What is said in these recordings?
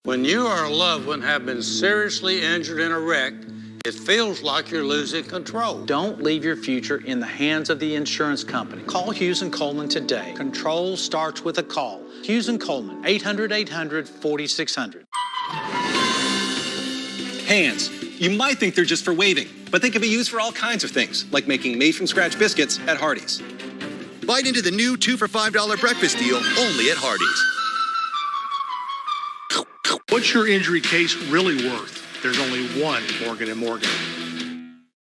When you or a loved one have been seriously injured in a wreck, it feels like you're losing control. Don't leave your future in the hands of the insurance company. Call Hughes & Coleman today. Control starts with a call. Hughes & Coleman, 800-800-4600. Hands. You might think they're just for waving, but they can be used for all kinds of things, like making made-from-scratch biscuits at Hardee's. Bite into the new 2 for $5 breakfast deal only at Hardee's. What's your injury case really worth? There's only one Morgan & Morgan.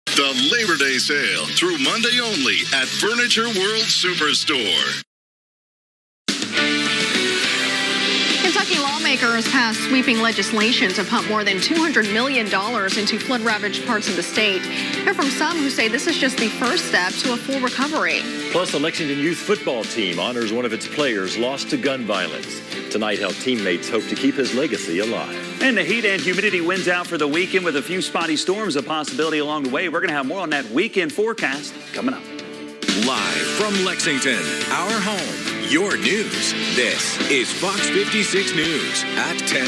The Labor Day sale through Monday only at Furniture World Superstore. Kentucky lawmakers passed sweeping legislation to pump more than $200 million into flood-ravaged parts of the state. Hear from some who say this is just the first step to a full recovery. Plus, the Lexington youth football team honors one of its players lost to gun violence. Tonight, how teammates hope to keep his legacy alive. And the heat and humidity wins out for the weekend with a few spotty storms a possibility along the way. We're going to have more on that weekend forecast coming up. Live from Lexington, our home, your news. This is Fox 56 News at 10.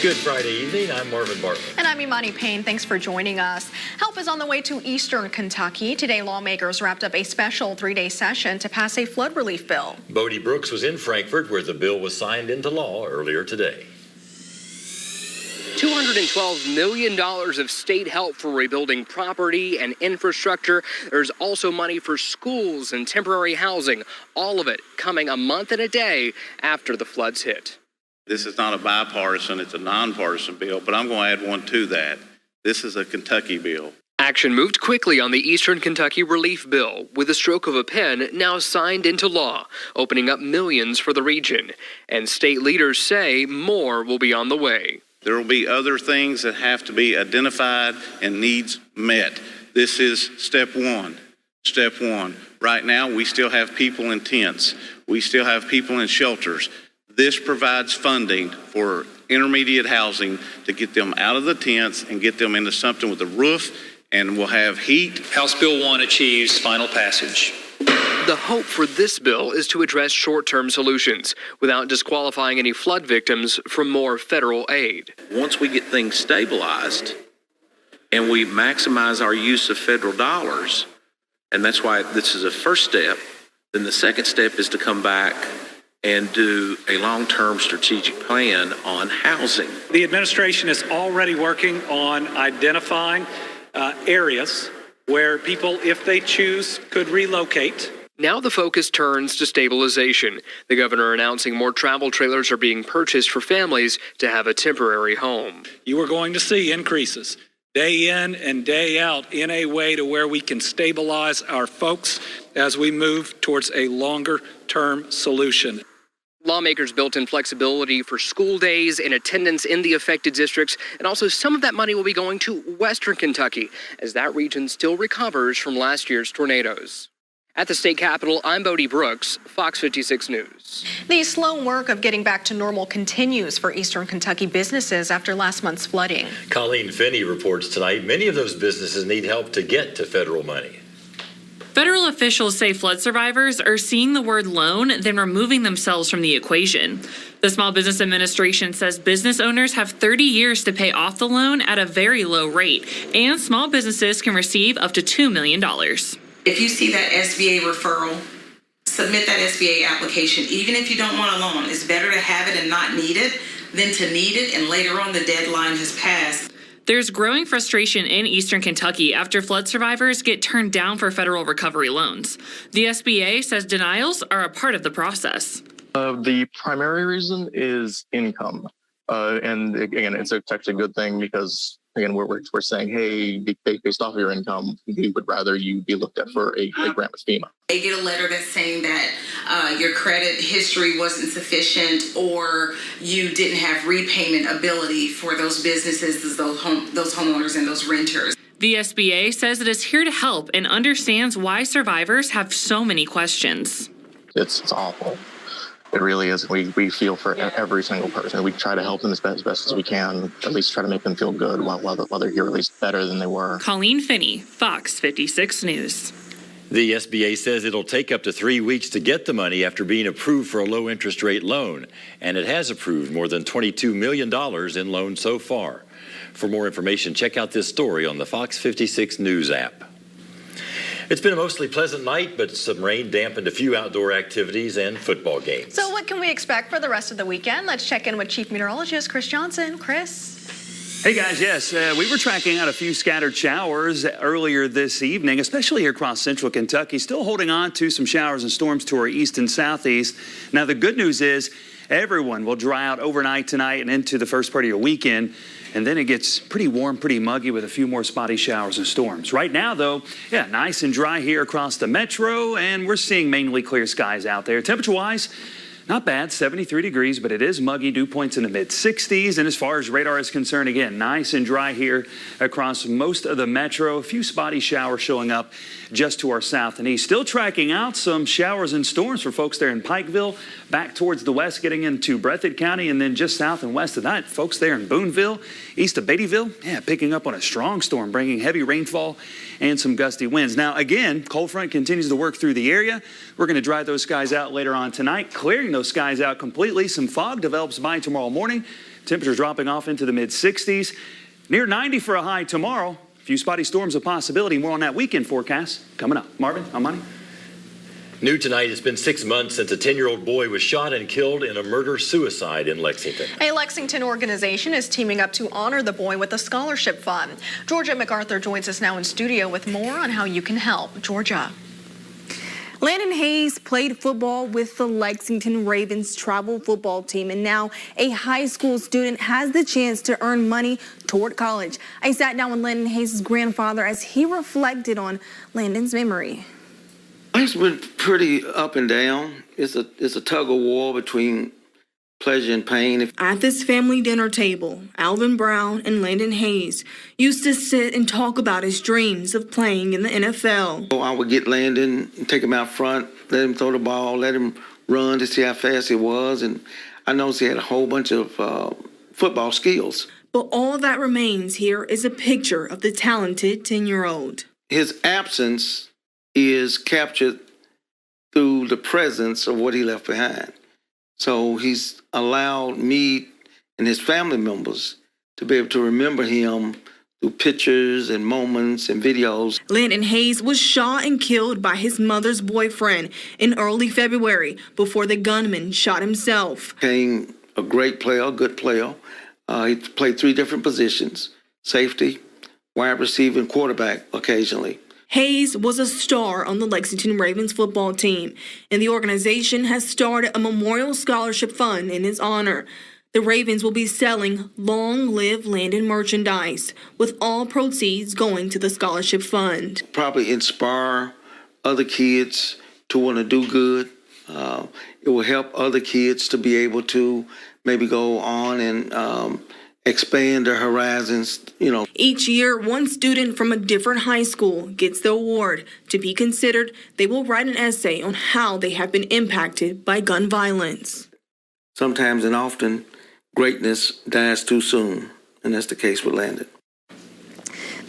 Good Friday evening. I'm Marvin Bartlett. And I'm Imani Payne. Thanks for joining us. Help is on the way to eastern Kentucky. Today, lawmakers wrapped up a special 3-day session to pass a flood relief bill. Bodie Brooks was in Frankfort, where the bill was signed into law earlier today. $212 million of state help for rebuilding property and infrastructure. There's also money for schools and temporary housing. All of it coming a month and a day after the floods hit. This is not a bipartisan, it's a nonpartisan bill, but I'm going to add one to that. This is a Kentucky bill. Action moved quickly on the Eastern Kentucky relief bill, with a stroke of a pen now signed into law, opening up millions for the region. And state leaders say more will be on the way. There will be other things that have to be identified and needs met. This is step one. Step one. Right now, we still have people in tents. We still have people in shelters. This provides funding for intermediate housing to get them out of the tents and get them into something with a roof, and we'll have heat. House Bill 1 achieves final passage. The hope for this bill is to address short-term solutions without disqualifying any flood victims from more federal aid. Once we get things stabilized and we maximize our use of federal dollars, and that's why this is a first step, then the second step is to come back and do a long-term strategic plan on housing. The administration is already working on identifying areas where people, if they choose, could relocate. Now the focus turns to stabilization. The governor announcing more travel trailers are being purchased for families to have a temporary home. You are going to see increases day in and day out in a way to where we can stabilize our folks as we move towards a longer-term solution. Lawmakers built in flexibility for school days and attendance in the affected districts, and also some of that money will be going to Western Kentucky as that region still recovers from last year's tornadoes. At the state capitol, I'm Bodie Brooks, Fox 56 News. The slow work of getting back to normal continues for eastern Kentucky businesses after last month's flooding. Colleen Finney reports tonight many of those businesses need help to get to federal money. Federal officials say flood survivors are seeing the word loan, then removing themselves from the equation. The Small Business Administration says business owners have 30 years to pay off the loan at a very low rate, and small businesses can receive up to $2 million. If you see that SBA referral, submit that SBA application. Even if you don't want a loan, it's better to have it and not need it than to need it and later on the deadline has passed. There's growing frustration in eastern Kentucky after flood survivors get turned down for federal recovery loans. The SBA says denials are a part of the process. The primary reason is income. And again, it's actually a good thing because, again, we're saying, hey, based off of your income, we would rather you be looked at for a grant with FEMA. They get a letter that's saying that your credit history wasn't sufficient or you didn't have repayment ability for those businesses, those homeowners and those renters. The SBA says it is here to help and understands why survivors have so many questions. It's awful. It really is. We feel for every single person. We try to help them as best as we can, at least try to make them feel good while they're here, at least better than they were. Colleen Finney, Fox 56 News. The SBA says it'll take up to 3 weeks to get the money after being approved for a low interest rate loan, and it has approved more than $22 million in loans so far. For more information, check out this story on the Fox 56 News app. It's been a mostly pleasant night, but some rain dampened a few outdoor activities and football games. So what can we expect for the rest of the weekend? Let's check in with Chief Meteorologist Chris Johnson. Chris? Hey guys, yes, we were tracking out a few scattered showers earlier this evening, especially here across central Kentucky. Still holding on to some showers and storms to our east and southeast. Now the good news is everyone will dry out overnight tonight and into the first part of your weekend. And then it gets pretty warm, pretty muggy with a few more spotty showers and storms. Right now, though, yeah, nice and dry here across the metro, and we're seeing mainly clear skies out there. Temperature-wise, not bad, 73 degrees, but it is muggy, dew points in the mid-60s. And as far as radar is concerned, again, nice and dry here across most of the metro. A few spotty showers showing up just to our south and east. Still tracking out some showers and storms for folks there in Pikeville, back towards the west, getting into Breathitt County, and then just south and west of that, folks there in Booneville, east of Beattyville, yeah, picking up on a strong storm, bringing heavy rainfall and some gusty winds. Now, again, cold front continues to work through the area. We're going to dry those skies out later on tonight, clearing those skies out completely. Some fog develops by tomorrow morning. Temperatures dropping off into the mid-60s. Near 90 for a high tomorrow. A few spotty storms a possibility. More on that weekend forecast coming up. Marvin, Amani. New tonight, it's been 6 months since a 10-year-old boy was shot and killed in a murder-suicide in Lexington. A Lexington organization is teaming up to honor the boy with a scholarship fund. Georgia MacArthur joins us now in studio with more on how you can help. Georgia. Landon Hayes played football with the Lexington Ravens travel football team, and now a high school student has the chance to earn money toward college. I sat down with Landon Hayes' grandfather as he reflected on Landon's memory. It's been pretty up and down. It's a tug of war between pleasure and pain. At this family dinner table, Alvin Brown and Landon Hayes used to sit and talk about his dreams of playing in the NFL. I would get Landon and take him out front, let him throw the ball, let him run to see how fast he was, and I noticed he had a whole bunch of football skills. But all that remains here is a picture of the talented 10-year-old. His absence is captured through the presence of what he left behind. So he's allowed me and his family members to be able to remember him through pictures and moments and videos. Landon Hayes was shot and killed by his mother's boyfriend in early February before the gunman shot himself. Became a great player, a good player. He played 3 different positions: safety, wide receiver, and quarterback occasionally. Hayes was a star on the Lexington Ravens football team, and the organization has started a memorial scholarship fund in his honor. The Ravens will be selling Long Live Landon merchandise, with all proceeds going to the scholarship fund. Probably inspire other kids to want to do good. It will help other kids to be able to maybe go on and expand their horizons, Each year, one student from a different high school gets the award. To be considered, they will write an essay on how they have been impacted by gun violence. Sometimes and often, greatness dies too soon, and that's the case with Landon.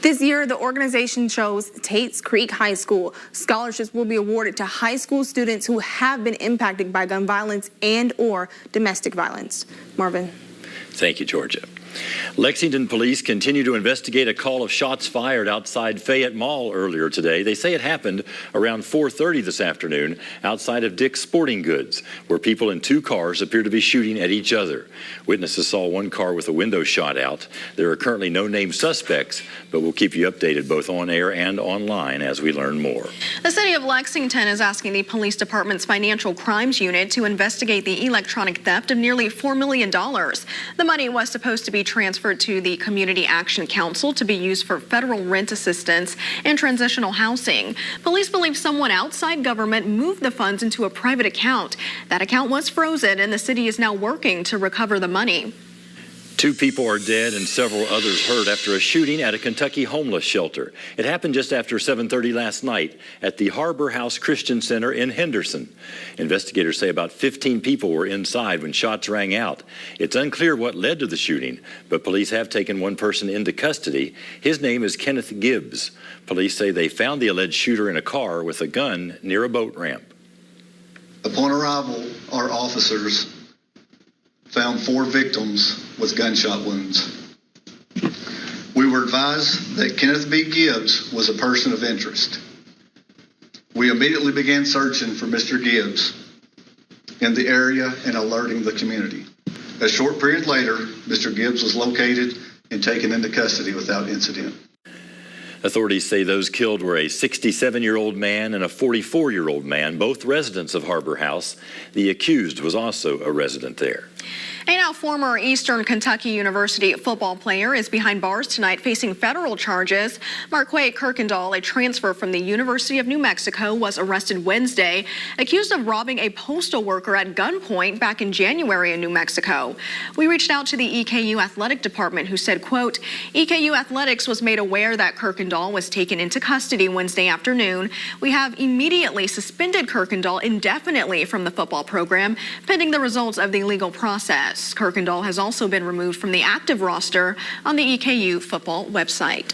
This year, the organization chose Tate's Creek High School. Scholarships will be awarded to high school students who have been impacted by gun violence and/or domestic violence. Marvin. Thank you, Georgia. Lexington police continue to investigate a call of shots fired outside Fayette Mall earlier today. They say it happened around 4:30 this afternoon outside of Dick's Sporting Goods, where people in 2 cars appear to be shooting at each other. Witnesses saw one car with a window shot out. There are currently no named suspects, but we'll keep you updated both on air and online as we learn more. The city of Lexington is asking the police department's financial crimes unit to investigate the electronic theft of nearly $4 million. The money was supposed to be transferred to the Community Action Council to be used for federal rent assistance and transitional housing. Police believe someone outside government moved the funds into a private account. That account was frozen, and the city is now working to recover the money. 2 people are dead and several others hurt after a shooting at a Kentucky homeless shelter. It happened just after 7:30 last night at the Harbor House Christian Center in Henderson. Investigators say about 15 people were inside when shots rang out. It's unclear what led to the shooting, but police have taken one person into custody. His name is Kenneth Gibbs. Police say they found the alleged shooter in a car with a gun near a boat ramp. Upon arrival, our officers found 4 victims with gunshot wounds. We were advised that Kenneth B. Gibbs was a person of interest. We immediately began searching for Mr. Gibbs in the area and alerting the community. A short period later, Mr. Gibbs was located and taken into custody without incident. Authorities say those killed were a 67-year-old man and a 44-year-old man, both residents of Harbor House. The accused was also a resident there. A now former Eastern Kentucky University football player is behind bars tonight facing federal charges. Marquay Kirkendall, a transfer from the University of New Mexico, was arrested Wednesday, accused of robbing a postal worker at gunpoint back in January in New Mexico. We reached out to the EKU athletic department, who said, quote, EKU Athletics was made aware that Kirkendall was taken into custody Wednesday afternoon. We have immediately suspended Kirkendall indefinitely from the football program, pending the results of the legal process. Kirkendall has also been removed from the active roster on the EKU football website.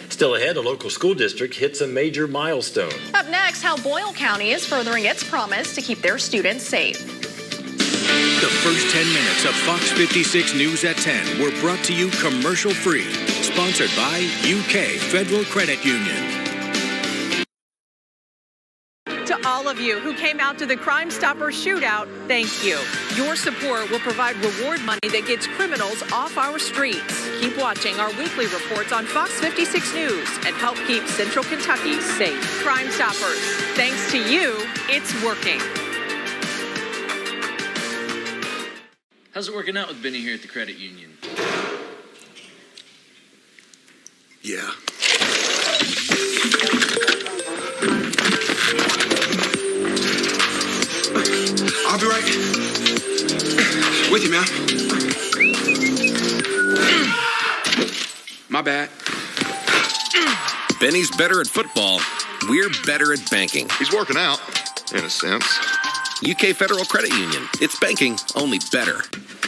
Still ahead, a local school district hits a major milestone. Up next, how Boyle County is furthering its promise to keep their students safe. The first 10 minutes of Fox 56 News at 10 were brought to you commercial-free. Sponsored by UK Federal Credit Union. To all of you who came out to the Crime Stoppers shootout, thank you. Your support will provide reward money that gets criminals off our streets. Keep watching our weekly reports on Fox 56 News and help keep Central Kentucky safe. Crime Stoppers, thanks to you, it's working. How's it working out with Benny here at the credit union? Yeah. I'll be right with you, man. My bad. Benny's better at football. We're better at banking. He's working out, in a sense. UK Federal Credit Union. It's banking, only better.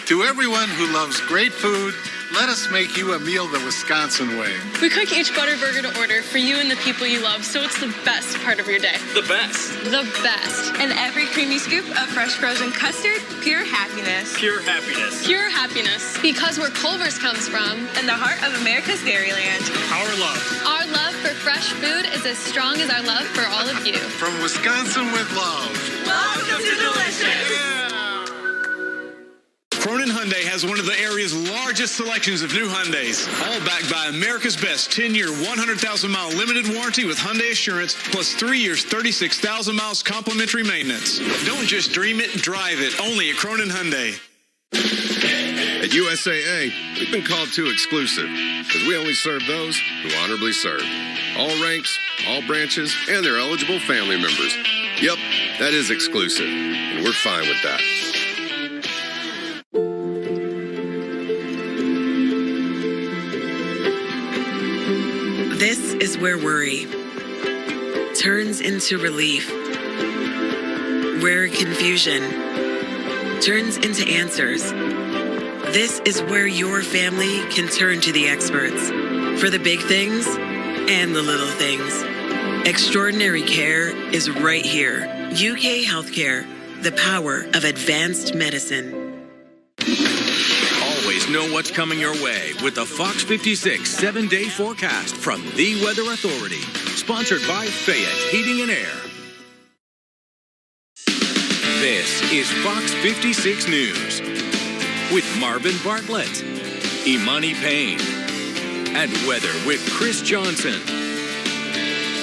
To everyone who loves great food, let us make you a meal the Wisconsin way. We cook each Butterburger to order for you and the people you love, so it's the best part of your day. The best. The best. And every creamy scoop of fresh frozen custard, pure happiness. Pure happiness. Pure happiness. Because where Culver's comes from. In the heart of America's Dairyland. Our love. Our love for fresh food is as strong as our love for all of you. From Wisconsin with love. Welcome to Delicious. Cronin Hyundai has one of the area's largest selections of new Hyundais, all backed by America's best 10-year, 100,000-mile limited warranty with Hyundai Assurance, plus 3 years, 36,000 miles complimentary maintenance. Don't just dream it, drive it. Only at Cronin Hyundai. At USAA, we've been called too exclusive because we only serve those who honorably serve. All ranks, all branches, and their eligible family members. Yep, that is exclusive, and we're fine with that. This is where worry turns into relief, where confusion turns into answers. This is where your family can turn to the experts for the big things and the little things. Extraordinary care is right here. UK Healthcare, the power of advanced medicine. Always know what's coming your way with the Fox 56 7-day forecast from the Weather Authority. Sponsored by Fayette Heating and Air. This is Fox 56 News with Marvin Bartlett, Imani Payne, and weather with Chris Johnson.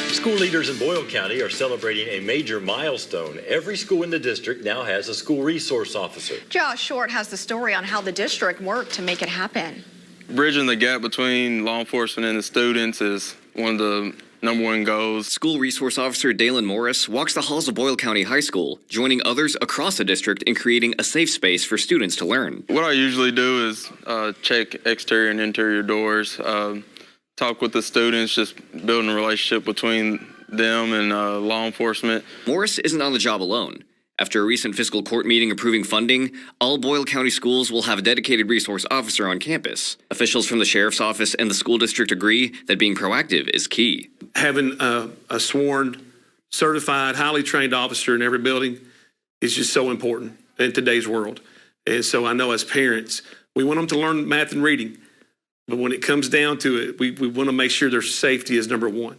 School leaders in Boyle County are celebrating a major milestone. Every school in the district now has a school resource officer. Josh Short has the story on how the district worked to make it happen. Bridging the gap between law enforcement and the students is one of the #1 goals. School Resource Officer Dalen Morris walks the halls of Boyle County High School, joining others across the district in creating a safe space for students to learn. What I usually do is check exterior and interior doors, talk with the students, just building a relationship between them and law enforcement. Morris isn't on the job alone. After a recent fiscal court meeting approving funding, all Boyle County schools will have a dedicated resource officer on campus. Officials from the sheriff's office and the school district agree that being proactive is key. Having a sworn, certified, highly trained officer in every building is just so important in today's world. And so I know as parents, we want them to learn math and reading. But when it comes down to it, we want to make sure their safety is #1.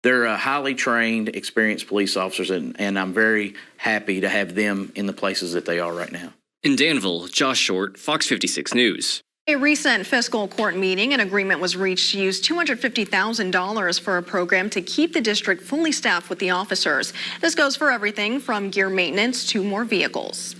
They're highly trained, experienced police officers, and I'm very happy to have them in the places that they are right now. In Danville, Josh Short, Fox 56 News. A recent fiscal court meeting, an agreement was reached to use $250,000 for a program to keep the district fully staffed with the officers. This goes for everything from gear maintenance to more vehicles.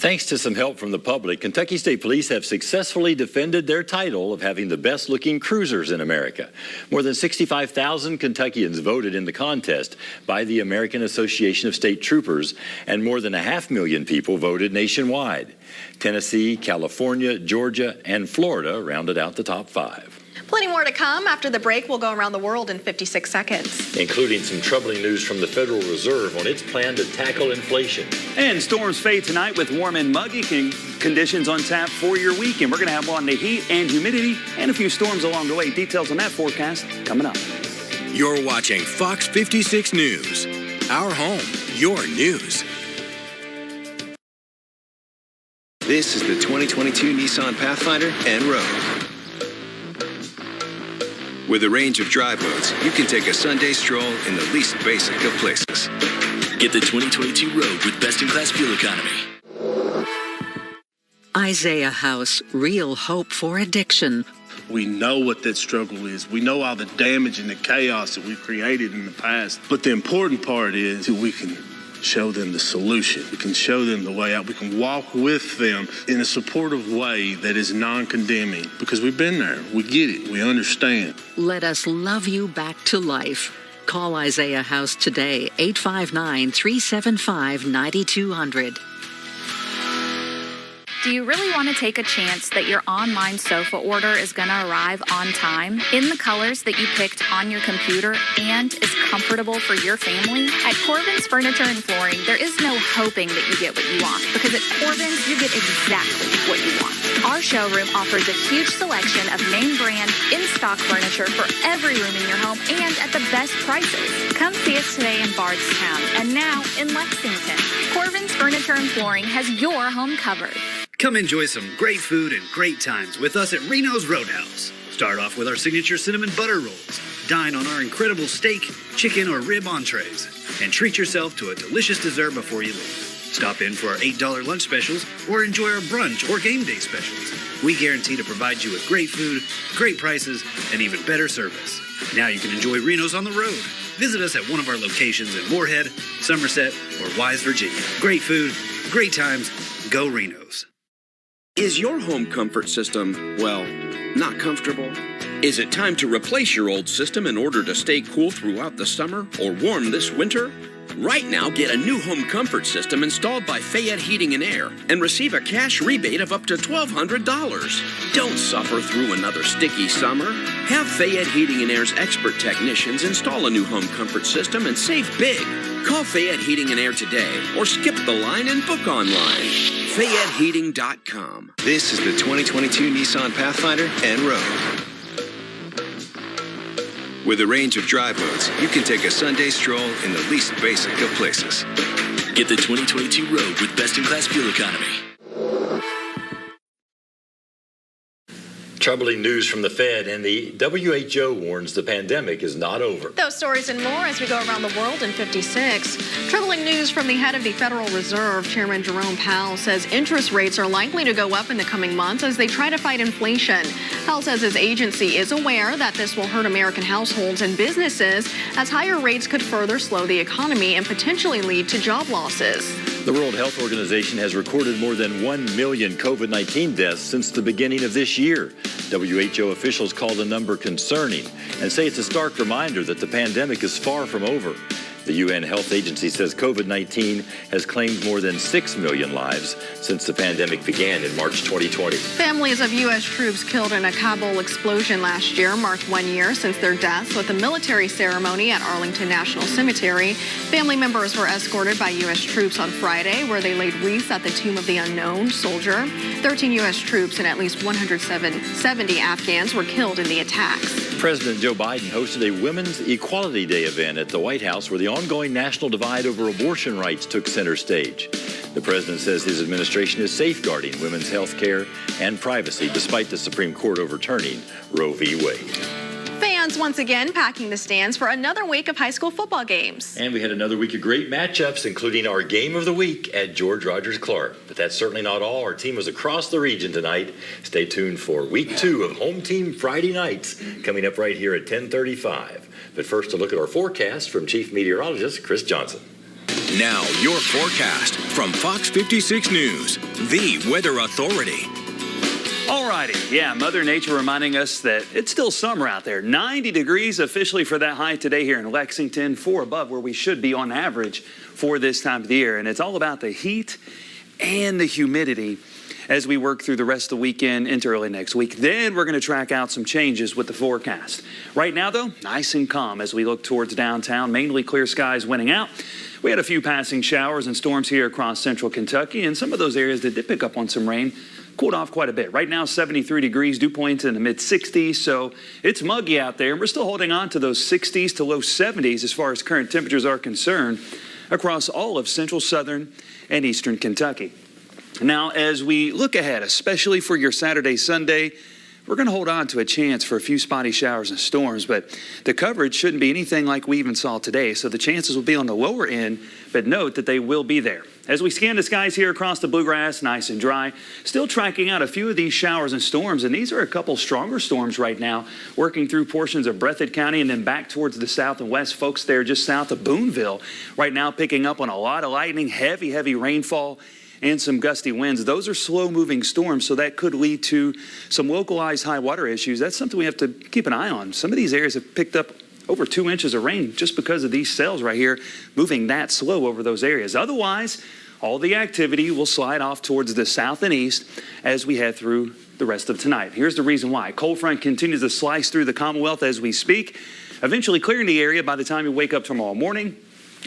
Thanks to some help from the public, Kentucky State Police have successfully defended their title of having the best-looking cruisers in America. More than 65,000 Kentuckians voted in the contest by the American Association of State Troopers, and more than 500,000 people voted nationwide. Tennessee, California, Georgia, and Florida rounded out the top 5. Plenty more to come. After the break, we'll go around the world in 56 seconds. Including some troubling news from the Federal Reserve on its plan to tackle inflation. And storms fade tonight with warm and muggy conditions on tap for your weekend. We're going to have on the heat and humidity and a few storms along the way. Details on that forecast coming up. You're watching Fox 56 News. Our home, your news. This is the 2022 Nissan Pathfinder and Rogue. With a range of drive modes, you can take a Sunday stroll in the least basic of places. Get the 2022 Rogue with best-in-class fuel economy. Isaiah House, real hope for addiction. We know what that struggle is. We know all the damage and the chaos that we've created in the past. But the important part is that we can show them the solution. We can show them the way out. We can walk with them in a supportive way that is non-condemning, because we've been there. We get it. We understand. Let us love you back to life. Call Isaiah House today, 859-375-9200. Do you really want to take a chance that your online sofa order is going to arrive on time, in the colors that you picked on your computer, and is comfortable for your family? At Corbin's Furniture and Flooring, there is no hoping that you get what you want, because at Corbin's, you get exactly what you want. Our showroom offers a huge selection of name brand, in-stock furniture for every room in your home and at the best prices. Come see us today in Bardstown and now in Lexington. Corbin's Furniture and Flooring has your home covered. Come enjoy some great food and great times with us at Reno's Roadhouse. Start off with our signature cinnamon butter rolls. Dine on our incredible steak, chicken, or rib entrees. And treat yourself to a delicious dessert before you leave. Stop in for our $8 lunch specials or enjoy our brunch or game day specials. We guarantee to provide you with great food, great prices, and even better service. Now you can enjoy Reno's on the road. Visit us at one of our locations in Moorhead, Somerset, or Wise, Virginia. Great food, great times, go Reno's. Is your home comfort system, well, not comfortable? Is it time to replace your old system in order to stay cool throughout the summer or warm this winter? Right now, get a new home comfort system installed by Fayette Heating and Air and receive a cash rebate of up to $1,200. Don't suffer through another sticky summer. Have Fayette Heating and Air's expert technicians install a new home comfort system and save big. Call Fayette Heating and Air today or skip the line and book online. FayetteHeating.com. This is the 2022 Nissan Pathfinder and Rogue. With a range of drive modes, you can take a Sunday stroll in the least basic of places. Get the 2022 Rogue with best-in-class fuel economy. Troubling news from the Fed, and the WHO warns the pandemic is not over. Those stories and more as we go around the world in 56. Troubling news from the head of the Federal Reserve, Chairman Jerome Powell, says interest rates are likely to go up in the coming months as they try to fight inflation. Powell says his agency is aware that this will hurt American households and businesses, as higher rates could further slow the economy and potentially lead to job losses. The World Health Organization has recorded more than 1 million COVID-19 deaths since the beginning of this year. WHO officials call the number concerning and say it's a stark reminder that the pandemic is far from over. The UN Health Agency says COVID-19 has claimed more than 6 million lives since the pandemic began in March 2020. Families of U.S. troops killed in a Kabul explosion last year marked 1 year since their deaths with a military ceremony at Arlington National Cemetery. Family members were escorted by U.S. troops on Friday, where they laid wreaths at the tomb of the unknown soldier. 13 U.S. troops and at least 170 Afghans were killed in the attacks. President Joe Biden hosted a Women's Equality Day event at the White House where the ongoing national divide over abortion rights took center stage. The president says his administration is safeguarding women's health care and privacy despite the Supreme Court overturning Roe v. Wade. Fans once again packing the stands for another week of high school football games. And we had another week of great matchups, including our game of the week at George Rogers Clark. But that's certainly not all. Our team was across the region tonight. Stay tuned for week 2 of Home Team Friday nights coming up right here at 10:35. But first, a look at our forecast from Chief Meteorologist Chris Johnson. Now, your forecast from Fox 56 News, the weather authority. Alrighty, yeah, Mother Nature reminding us that it's still summer out there. 90 degrees officially for that high today here in Lexington, 4 above where we should be on average for this time of the year. And it's all about the heat and the humidity as we work through the rest of the weekend into early next week. Then we're going to track out some changes with the forecast. Right now, though, nice and calm as we look towards downtown, mainly clear skies winning out. We had a few passing showers and storms here across central Kentucky, and some of those areas that did pick up on some rain cooled off quite a bit. Right now, 73 degrees, dew points in the mid-60s, so it's muggy out there. And we're still holding on to those 60s to low 70s as far as current temperatures are concerned across all of central, southern, and eastern Kentucky. Now, as we look ahead, especially for your Saturday, Sunday, we're going to hold on to a chance for a few spotty showers and storms, but the coverage shouldn't be anything like we even saw today, so the chances will be on the lower end, but note that they will be there. As we scan the skies here across the bluegrass, nice and dry, still tracking out a few of these showers and storms, and these are a couple stronger storms right now, working through portions of Breathitt County and then back towards the south and west. Folks there just south of Boonville right now picking up on a lot of lightning, heavy rainfall, and some gusty winds. Those are slow-moving storms, so that could lead to some localized high water issues. That's something we have to keep an eye on. Some of these areas have picked up over 2 inches of rain just because of these cells right here moving that slow over those areas. Otherwise, all the activity will slide off towards the south and east as we head through the rest of tonight. Here's the reason why. Cold front continues to slice through the Commonwealth as we speak, eventually clearing the area by the time you wake up tomorrow morning.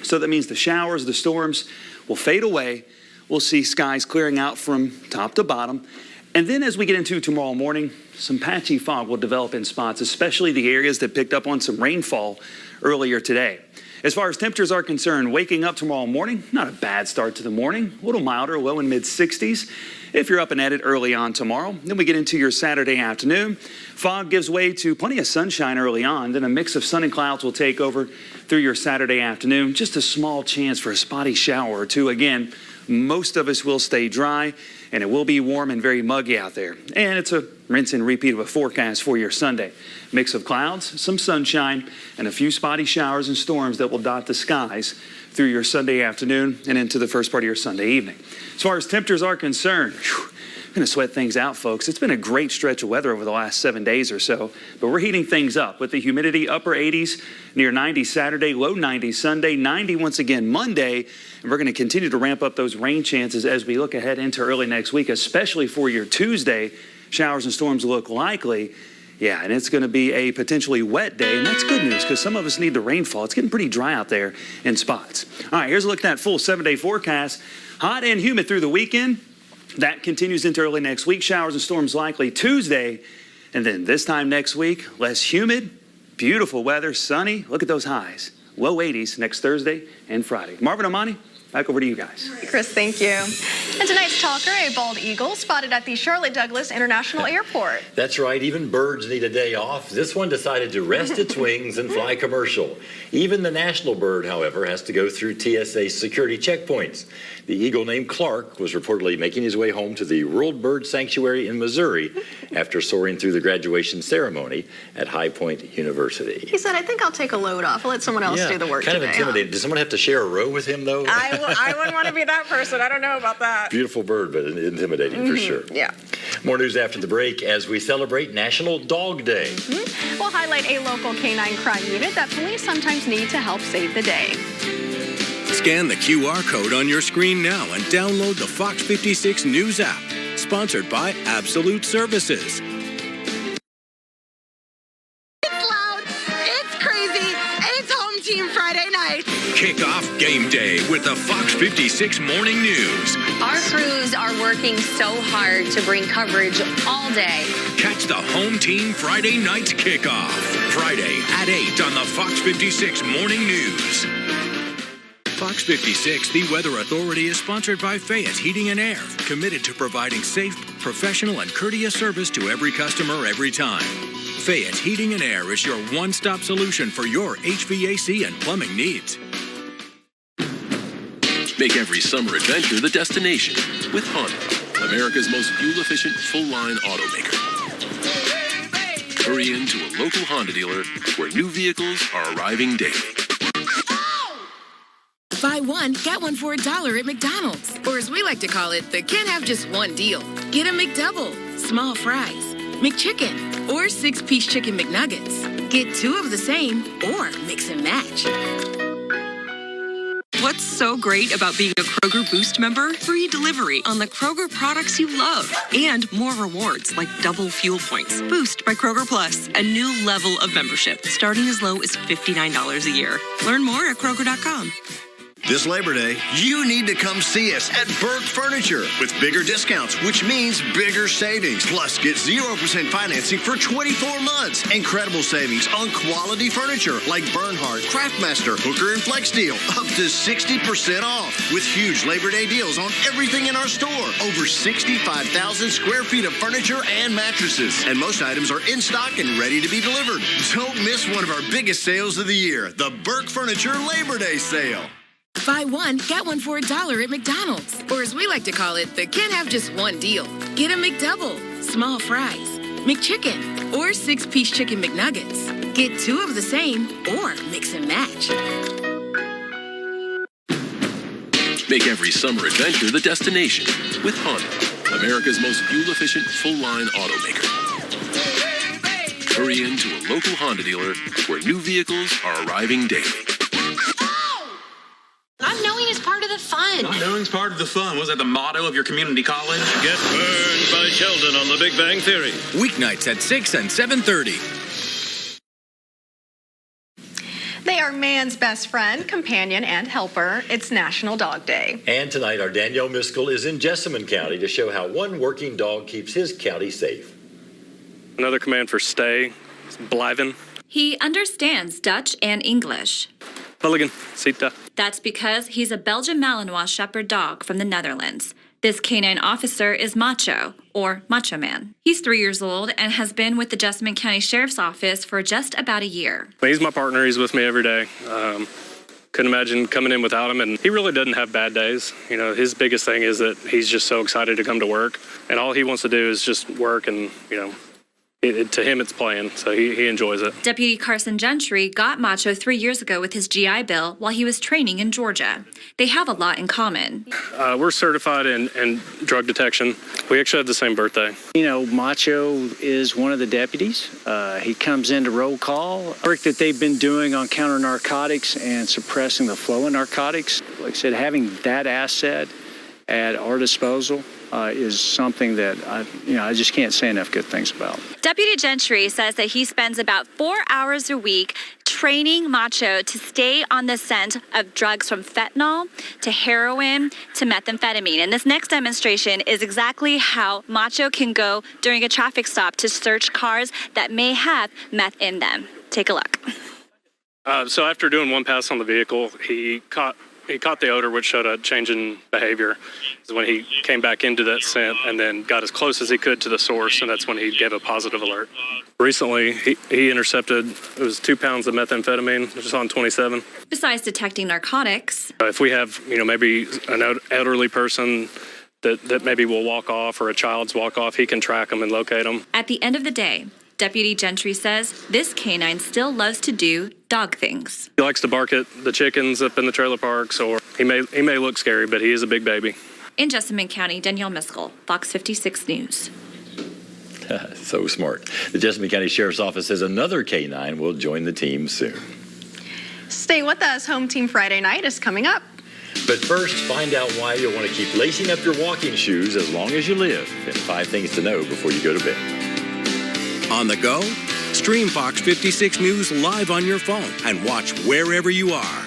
So that means the showers, the storms will fade away. We'll see skies clearing out from top to bottom. And then as we get into tomorrow morning, some patchy fog will develop in spots, especially the areas that picked up on some rainfall earlier today. As far as temperatures are concerned, waking up tomorrow morning, not a bad start to the morning. A little milder, low in mid-60s if you're up and at it early on tomorrow. Then we get into your Saturday afternoon. Fog gives way to plenty of sunshine early on. Then a mix of sun and clouds will take over through your Saturday afternoon. Just a small chance for a spotty shower or two. Again, most of us will stay dry, and it will be warm and very muggy out there. And it's a rinse and repeat of a forecast for your Sunday. Mix of clouds, some sunshine, and a few spotty showers and storms that will dot the skies through your Sunday afternoon and into the first part of your Sunday evening. As far as temperatures are concerned, I'm going to sweat things out, folks. It's been a great stretch of weather over the last 7 days or so, but we're heating things up with the humidity upper 80s, near 90 Saturday, low 90 Sunday, 90 once again Monday, and we're going to continue to ramp up those rain chances as we look ahead into early next week, especially for your Tuesday. Showers and storms look likely. Yeah, and it's going to be a potentially wet day, and that's good news because some of us need the rainfall. It's getting pretty dry out there in spots. All right, here's a look at that full 7-day forecast. Hot and humid through the weekend. That continues into early next week. Showers and storms likely Tuesday. And then this time next week, less humid, beautiful weather, sunny. Look at those highs. Low 80s next Thursday and Friday. Marvin, Amani, back over to you guys. Chris, thank you. And tonight's talker, a bald eagle spotted at the Charlotte Douglas International Airport. That's right. Even birds need a day off. This one decided to rest its wings and fly commercial. Even the national bird, however, has to go through TSA security checkpoints. The eagle named Clark was reportedly making his way home to the World Bird Sanctuary in Missouri after soaring through the graduation ceremony at High Point University. He said, I think I'll take a load off. I'll let someone else do the work kind today. of intimidating. Does someone have to share a row with him, though? I wouldn't want to be that person. I don't know about that. Beautiful bird, but intimidating for sure. Yeah. More news after the break as we celebrate National Dog Day. We'll highlight a local canine crime unit that police sometimes need to help save the day. Scan the QR code on your screen now and download the Fox 56 News app. Sponsored by Absolute Services. It's loud, it's crazy, it's home team Friday night. Kick off game day with the Fox 56 Morning News. Our crews are working so hard to bring coverage all day. Catch the home team Friday night kickoff. Friday at 8 on the Fox 56 Morning News. Fox 56, the weather authority, is sponsored by Fayette Heating and Air, committed to providing safe, professional, and courteous service to every customer every time. Fayette Heating and Air is your one-stop solution for your HVAC and plumbing needs. Make every summer adventure the destination with Honda, America's most fuel-efficient full-line automaker. Hurry into a local Honda dealer where new vehicles are arriving daily. Buy one, get one for $1 at McDonald's. Or as we like to call it, the can't have just one deal. Get a McDouble, small fries, McChicken, or 6-piece chicken McNuggets. Get 2 of the same, or mix and match. What's so great about being a Kroger Boost member? Free delivery on the Kroger products you love. And more rewards like double fuel points. Boost by Kroger Plus, a new level of membership starting as low as $59 a year. Learn more at Kroger.com. This Labor Day, you need to come see us at Burke Furniture with bigger discounts, which means bigger savings. Plus, get 0% financing for 24 months. Incredible savings on quality furniture like Bernhard, Craftmaster, Hooker, and Flex Deal. Up to 60% off with huge Labor Day deals on everything in our store. Over 65,000 square feet of furniture and mattresses. And most items are in stock and ready to be delivered. Don't miss one of our biggest sales of the year, the Burke Furniture Labor Day Sale. Buy one, get one for $1 at McDonald's. Or as we like to call it, the can't have just one deal. Get a McDouble, small fries, McChicken, or 6-piece chicken McNuggets. Get 2 of the same, or mix and match. Make every summer adventure the destination with Honda, America's most fuel-efficient full-line automaker. Hurry into a local Honda dealer where new vehicles are arriving daily. Not knowing is part of the fun. Not knowing is part of the fun. Was that the motto of your community college? Get burned by Sheldon on The Big Bang Theory. Weeknights at 6 and 7:30. They are man's best friend, companion, and helper. It's National Dog Day. And tonight, our Danielle Miskell is in Jessamine County to show how one working dog keeps his county safe. Another command for stay is blijven. He understands Dutch and English. Mulligan, Sita. That's because he's a Belgian Malinois Shepherd dog from the Netherlands. This canine officer is Macho, or Macho Man. He's 3 years old and has been with the Jessamine County Sheriff's Office for just about a year. He's my partner. He's with me every day. Couldn't imagine coming in without him, and he really doesn't have bad days. You know, his biggest thing is that he's just so excited to come to work, and all he wants to do is just work, and, you know, to him, it's playing, so he enjoys it. Deputy Carson Gentry got Macho 3 years ago with his GI Bill while he was training in Georgia. They have a lot in common. We're certified in drug detection. We actually have the same birthday. You know, Macho is one of the deputies. He comes into roll call. Work that they've been doing on counter narcotics and suppressing the flow of narcotics. Like I said, having that asset at our disposal is something that I just can't say enough good things about. Deputy Gentry says that he spends about 4 hours a week training Macho to stay on the scent of drugs from fentanyl to heroin to methamphetamine. And this next demonstration is exactly how Macho can go during a traffic stop to search cars that may have meth in them. Take a look. So after doing one pass on the vehicle, he caught the odor, which showed a change in behavior. Is when he came back into that scent and then got as close as he could to the source, and that's when he gave a positive alert. Recently, he intercepted, it was 2 pounds of methamphetamine, which is on 27. Besides detecting narcotics, If we have, maybe an elderly person that maybe will walk off or a child's walk off, he can track them and locate them. At the end of the day, Deputy Gentry says this canine still loves to do dog things. He likes to bark at the chickens up in the trailer parks, or he may look scary, but he is a big baby. In Jessamine County, Danielle Miskell, Fox 56 News. So smart. The Jessamine County Sheriff's Office says another K9 will join the team soon. Stay with us. Home Team Friday night is coming up. But first, find out why you'll want to keep lacing up your walking shoes as long as you live, and 5 things to know before you go to bed. On the go? Stream Fox 56 News live on your phone and watch wherever you are.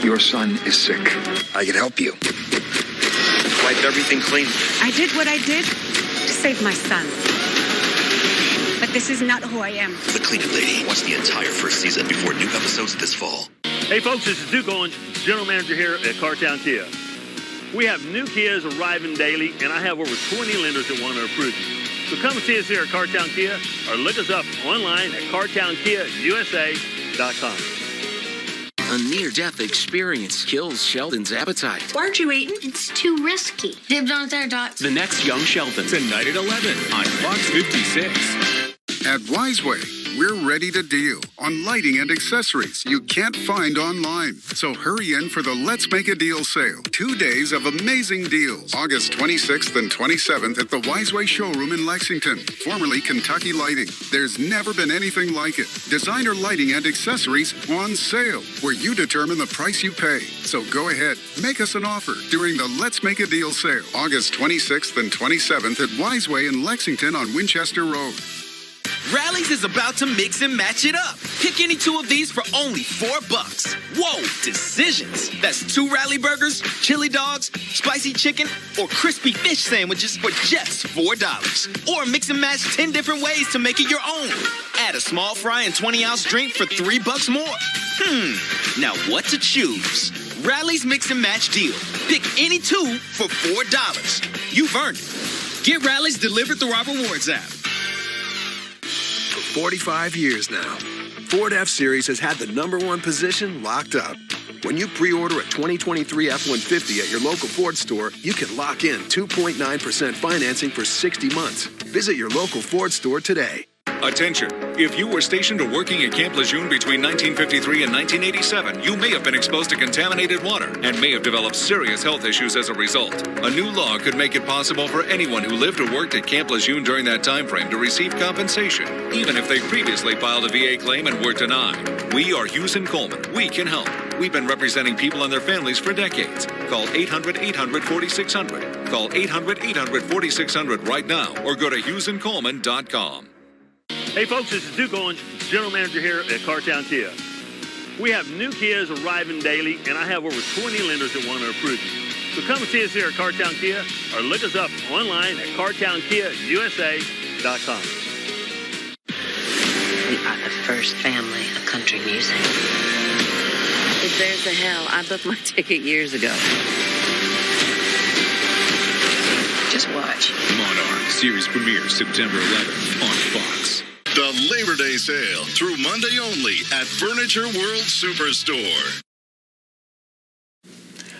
Your son is sick. I can help you. Wipe everything clean. I did what I did to save my son. But this is not who I am. The Cleaning Lady. Watch the entire first season before new episodes this fall. Hey folks, this is Duke Owens, General Manager here at Cartown Kia. We have new Kias arriving daily, and I have over 20 lenders that want to approve you. So come see us here at Cartown Kia, or look us up online at cartownkiausa.com. A near-death experience kills Sheldon's appetite. Why aren't you eating? It's too risky. Dibs on there, Dot. The next young Sheldon. Tonight at 11 on Fox 56. At Wiseway, we're ready to deal on lighting and accessories you can't find online. So hurry in for the Let's Make a Deal sale. 2 days of amazing deals. August 26th and 27th at the Wiseway showroom in Lexington, formerly Kentucky Lighting. There's never been anything like it. Designer lighting and accessories on sale, where you determine the price you pay. So go ahead, make us an offer during the Let's Make a Deal sale. August 26th and 27th at Wiseway in Lexington on Winchester Road. Rally's is about to mix and match it up. Pick any 2 of these for only $4. Whoa, decisions. That's 2 Rally burgers, chili dogs, spicy chicken, or crispy fish sandwiches for just $4. Or mix and match 10 different ways to make it your own. Add a small fry and 20-ounce drink for $3 more. Now what to choose? Rally's Mix and Match deal. Pick any 2 for $4. You've earned it. Get Rally's delivered through our rewards app. For 45 years now, Ford F-Series has had the #1 position locked up. When you pre-order a 2023 F-150 at your local Ford store, you can lock in 2.9% financing for 60 months. Visit your local Ford store today. Attention! If you were stationed or working at Camp Lejeune between 1953 and 1987, you may have been exposed to contaminated water and may have developed serious health issues as a result. A new law could make it possible for anyone who lived or worked at Camp Lejeune during that time frame to receive compensation, even if they previously filed a VA claim and were denied. We are Hughes & Coleman. We can help. We've been representing people and their families for decades. Call 800-800-4600. Call 800-800-4600 right now or go to HughesandColeman.com. Hey folks, this is Duke Owens, General Manager here at Cartown Kia. We have new Kias arriving daily, and I have over 20 lenders that want to approve you. So come and see us here at Cartown Kia, or look us up online at cartownkiausa.com. We are the first family of country music. If there's a hell, I booked my ticket years ago. Just watch. Monarch series premieres September 11th on Fox. The Labor Day sale through Monday only at Furniture World Superstore.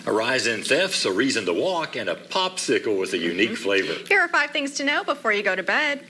A rise in thefts, a reason to walk, and a popsicle with a unique flavor. Here are 5 things to know before you go to bed.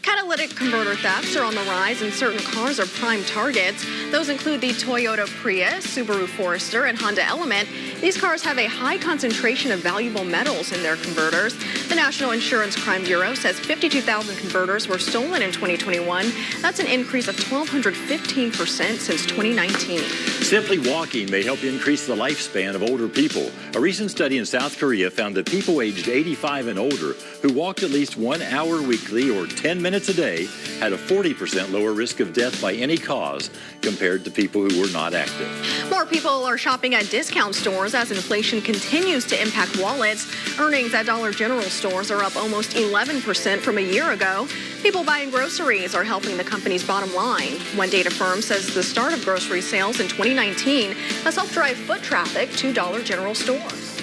Catalytic converter thefts are on the rise, and certain cars are prime targets. Those include the Toyota Prius, Subaru Forester, and Honda Element. These cars have a high concentration of valuable metals in their converters. The National Insurance Crime Bureau says 52,000 converters were stolen in 2021. That's an increase of 1,215% since 2019. Simply walking may help increase the lifespan of older people. A recent study in South Korea found that people aged 85 and older who walked at least 1 hour weekly or 10 minutes a day had a 40% lower risk of death by any cause compared to people who were not active. More people are shopping at discount stores as inflation continues to impact wallets. Earnings at Dollar General stores are up almost 11% from a year ago. People buying groceries are helping the company's bottom line. One data firm says the start of grocery sales in 2019 has helped drive foot traffic to Dollar General stores.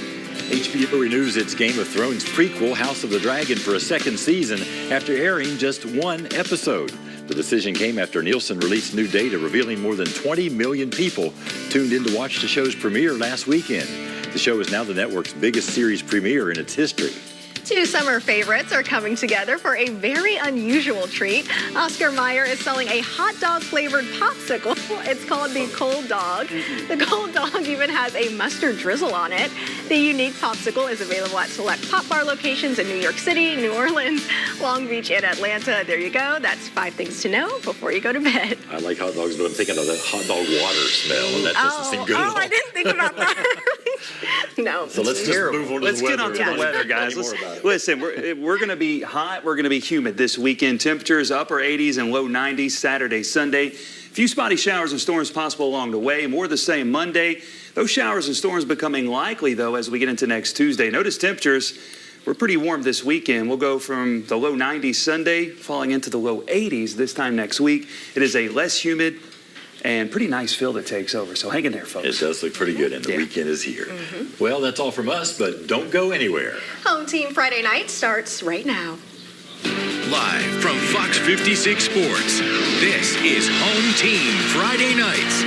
HBO renews its Game of Thrones prequel, House of the Dragon, for a second season after airing just 1 episode. The decision came after Nielsen released new data revealing more than 20 million people tuned in to watch the show's premiere last weekend. The show is now the network's biggest series premiere in its history. Two summer favorites are coming together for a very unusual treat. Oscar Meyer is selling a hot dog flavored popsicle. It's called the Cold Dog. The Cold Dog even has a mustard drizzle on it. The unique popsicle is available at select Pop Bar locations in New York City, New Orleans, Long Beach, and Atlanta. There you go. That's 5 things to know before you go to bed. I like hot dogs, but I'm thinking of that hot dog water smell, and that doesn't seem good at all. I didn't think about that. No. So let's just move on to Let's the weather. get on to the weather, guys. Listen, we're going to be hot. We're going to be humid this weekend. Temperatures upper 80s and low 90s Saturday, Sunday. A few spotty showers and storms possible along the way. More the same Monday. Those showers and storms becoming likely, though, as we get into next Tuesday. Notice temperatures. We're pretty warm this weekend. We'll go from the low 90s Sunday, falling into the low 80s this time next week. It is a less humid and pretty nice feel that takes over. So hang in there, folks. It does look pretty good, and the weekend is here. Well, that's all from us, but don't go anywhere. Home Team Friday Night starts right now. Live from Fox 56 Sports, this is Home Team Friday Nights.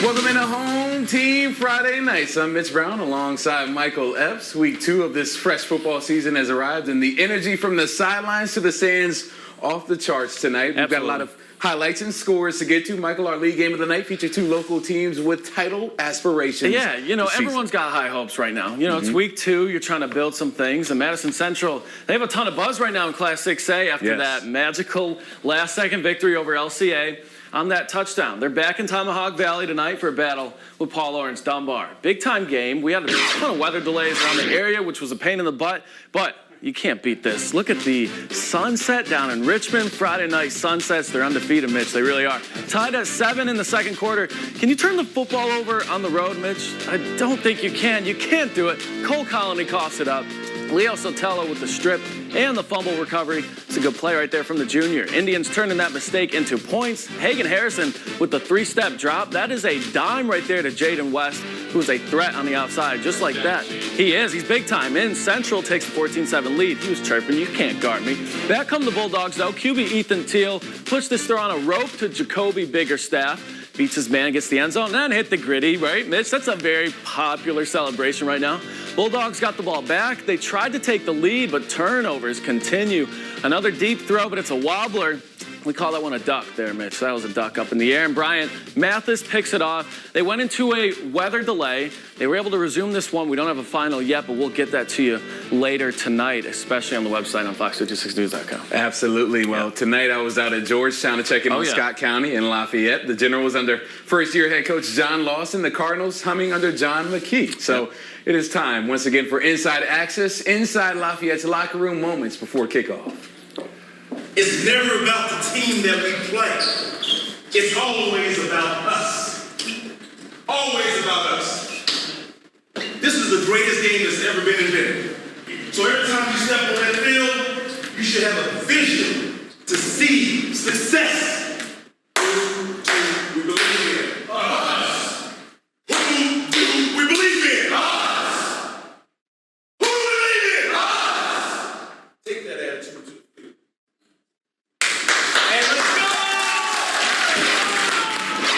Welcome into Home Team Friday Nights. I'm Mitch Brown alongside Michael Epps. Week 2 of this fresh football season has arrived, and the energy from the sidelines to the stands off the charts tonight. We've got a lot of highlights and scores to get to. Michael, our league game of the night featured 2 local teams with title aspirations. Yeah, everyone's got high hopes right now. It's week 2. You're trying to build some things. And Madison Central, they have a ton of buzz right now in Class 6A after that magical last-second victory over LCA on that touchdown. They're back in Tomahawk Valley tonight for a battle with Paul Lawrence Dunbar. Big-time game. We had a ton of weather delays around the area, which was a pain in the butt, but you can't beat this. Look at the sunset down in Richmond. Friday night sunsets. They're undefeated, Mitch. They really are. Tied at 7 in the second quarter. Can you turn the football over on the road, Mitch? I don't think you can. You can't do it. Cole Colony coughs it up. Leo Sotelo with the strip and the fumble recovery. It's a good play right there from the junior. Indians turning that mistake into points. Hagan Harrison with the 3-step drop. That is a dime right there to Jaden West, who's a threat on the outside. Just like that. He is. He's big time in. Central takes a 14-7 lead. He was chirping, you can't guard me. Back come the Bulldogs, though. QB Ethan Teal puts this throw on a rope to Jacoby Biggerstaff. Beats his man, gets the end zone, and hit the gritty, right, Mitch? That's a very popular celebration right now. Bulldogs got the ball back. They tried to take the lead, but turnovers continue. Another deep throw, but it's a wobbler. We call that one a duck there, Mitch. That was a duck up in the air. And Bryant Mathis picks it off. They went into a weather delay. They were able to resume this one. We don't have a final yet, but we'll get that to you later tonight, especially on the website on fox56news.com. Absolutely. Well, tonight I was out at Georgetown to check in on Scott County and Lafayette. The Generals under first-year head coach John Lawson. The Cardinals humming under John McKee. So it is time once again for Inside Access, inside Lafayette's locker room moments before kickoff. It's never about the team that we play. It's always about us. Always about us. This is the greatest game that's ever been invented. So every time you step on that field, you should have a vision to see success. Who do we believe in? Us. Who do we believe in? Us. Who do we believe in? Us. Take that attitude.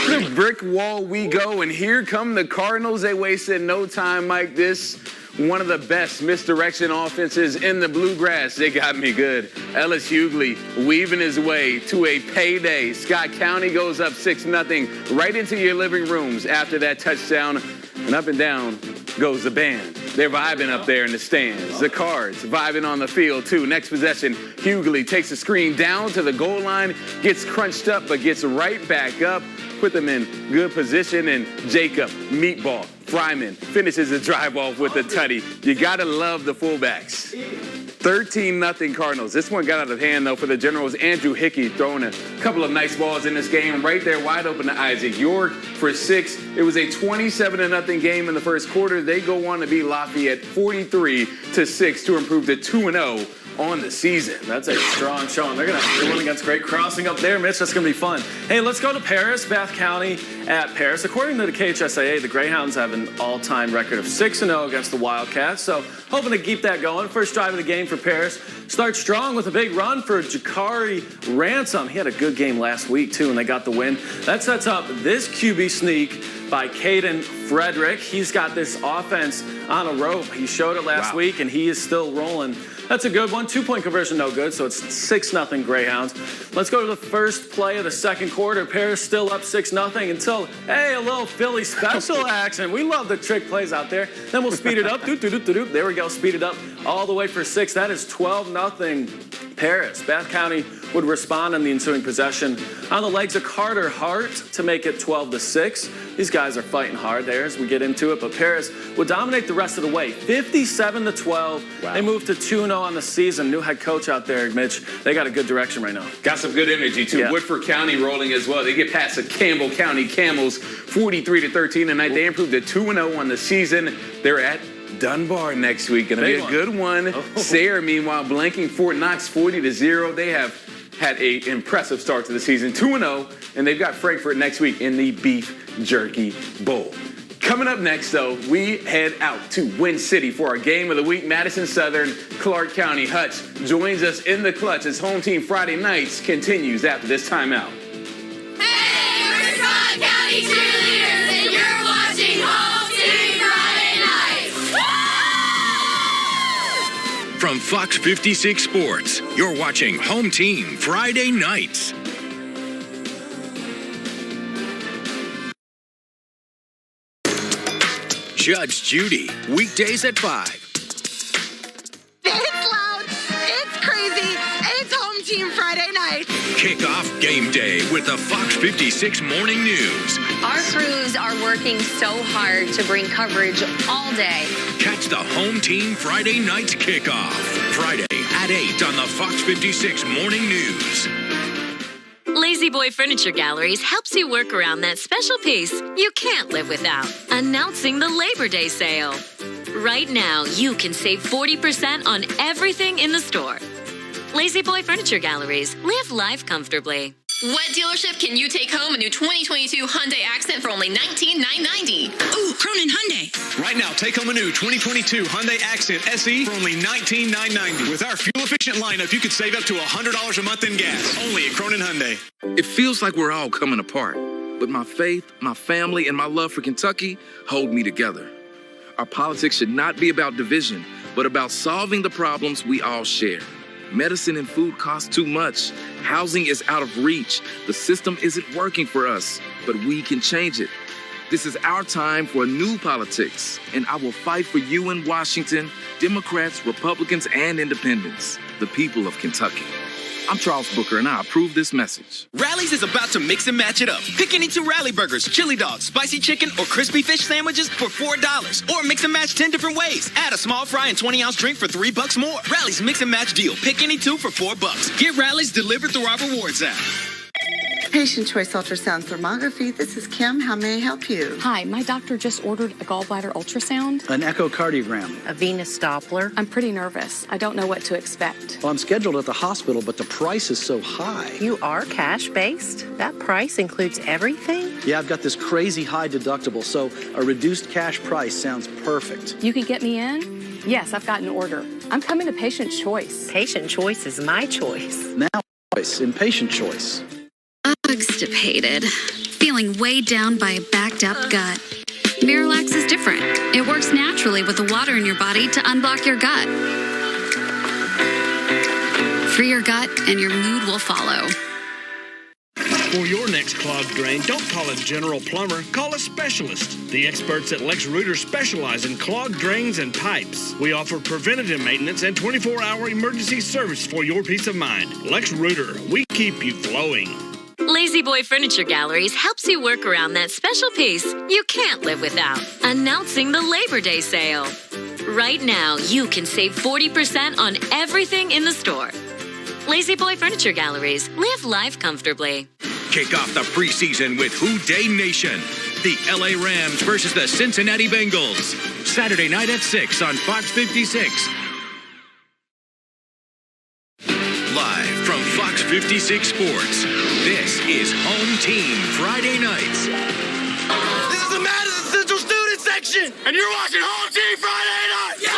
The brick wall we go, and here come the Cardinals. They wasted no time, Mike. This one of the best misdirection offenses in the bluegrass. They got me good. Ellis Hughley weaving his way to a payday. Scott County goes up 6-0 right into your living rooms after that touchdown, and up and down goes the band. They're vibing up there in the stands. The Cards vibing on the field, too. Next possession, Hughley takes a screen down to the goal line, gets crunched up, but gets right back up. Put them in good position, and Jacob Meatball Fryman finishes the drive off with a tutty. You gotta love the fullbacks. 13-0 Cardinals. This one got out of hand, though, for the Generals. Andrew Hickey throwing a couple of nice balls in this game. Right there, wide open to Isaac York for 6. It was a 27-0 game in the first quarter. They go on to beat Lafayette 43-6 to improve to 2-0 on the season. That's a strong showing. They're going to win against Great Crossing up there, Mitch. That's going to be fun. Hey, let's go to Paris, Bath County at Paris. According to the KHSAA, the Greyhounds have an all-time record of 6-0 against the Wildcats. So hoping to keep that going. First drive of the game for Paris. Starts strong with a big run for Jakari Ransom. He had a good game last week, too, and they got the win. That sets up this QB sneak by Caden Frederick. He's got this offense on a rope. He showed it last week, and he is still rolling. That's a good one. 2-point conversion, no good, so it's 6-0 Greyhounds. Let's go to the first play of the second quarter. Paris still up 6-0 until, hey, a little Philly special action. We love the trick plays out there. Then we'll speed it up. There we go, speed it up all the way for 6. That is 12-0 Paris. Bath County would respond on the ensuing possession on the legs of Carter Hart to make it 12-6. These guys are fighting hard there as we get into it, but Paris would dominate the rest of the way. 57-12. Wow. They moved to 2-0 on the season. New head coach out there, Mitch. They got a good direction right now. Got some good energy, too. Yeah. Woodford County rolling as well. They get past the Campbell County Camels 43-13 tonight. They improved to 2-0 on the season. They're at Dunbar next week. Gonna be a good one. Sayre, meanwhile, blanking Fort Knox 40-0. They have had an impressive start to the season, 2-0, and they've got Frankfurt next week in the Beef Jerky Bowl. Coming up next, though, we head out to Win City for our game of the week. Madison Southern, Clark County. Hutch joins us in the clutch as Home Team Friday Nights continues after this timeout. Hey, we're Clark County cheerleaders, and you're watching Home Team Friday Nights. From Fox 56 Sports, you're watching Home Team Friday Nights. Judge Judy, weekdays at 5. It's loud, it's crazy, it's Home Team Friday Night. Kickoff game day with the Fox 56 Morning News. Our crews are working so hard to bring coverage all day. Catch the Home Team Friday Nights kickoff. Friday at 8 on the Fox 56 Morning News. Lazy Boy Furniture Galleries helps you work around that special piece you can't live without. Announcing the Labor Day sale. Right now, you can save 40% on everything in the store. Lazy Boy Furniture Galleries. Live life comfortably. What dealership can you take home a new 2022 Hyundai Accent for only $19,990? Ooh, Cronin Hyundai. Right now, take home a new 2022 Hyundai Accent SE for only $19,990. With our fuel-efficient lineup, you could save up to $100 a month in gas. Only at Cronin Hyundai. It feels like we're all coming apart, but my faith, my family, and my love for Kentucky hold me together. Our politics should not be about division, but about solving the problems we all share. Medicine and food cost too much. Housing is out of reach. The system isn't working for us, but we can change it. This is our time for new politics, and I will fight for you in Washington, Democrats, Republicans, and independents, the people of Kentucky. I'm Charles Booker, and I approve this message. Rally's is about to mix and match it up. Pick any 2 Rally burgers, chili dogs, spicy chicken, or crispy fish sandwiches for $4. Or mix and match 10 different ways. Add a small fry and 20-ounce drink for $3 more. Rally's mix and match deal. Pick any 2 for $4. Get Rally's delivered through our rewards app. Patient Choice Ultrasound Thermography. This is Kim. How may I help you? Hi, my doctor just ordered a gallbladder ultrasound. An echocardiogram. A venous Doppler. I'm pretty nervous. I don't know what to expect. Well, I'm scheduled at the hospital, but the price is so high. You are cash-based? That price includes everything? Yeah, I've got this crazy high deductible, so a reduced cash price sounds perfect. You can get me in? Yes, I've got an order. I'm coming to Patient Choice. Patient Choice is my choice. Now, choice in Patient Choice. Constipated. Feeling weighed down by a backed up gut. Miralax is different. It works naturally with the water in your body to unblock your gut. Free your gut and your mood will follow. For your next clogged drain, don't call a general plumber, call a specialist. The experts at Lex Rooter specialize in clogged drains and pipes. We offer preventative maintenance and 24-hour emergency service for your peace of mind. Lex Rooter, we keep you flowing. Lazy Boy Furniture Galleries helps you work around that special piece you can't live without. Announcing the Labor Day sale. Right now, you can save 40% on everything in the store. Lazy Boy Furniture Galleries. Live life comfortably. Kick off the preseason with Who Day Nation. The LA Rams versus the Cincinnati Bengals. Saturday night at 6 on Fox 56. 56 Sports. This is Home Team Friday Nights. This is the Madison Central Student Section, and you're watching Home Team Friday Night!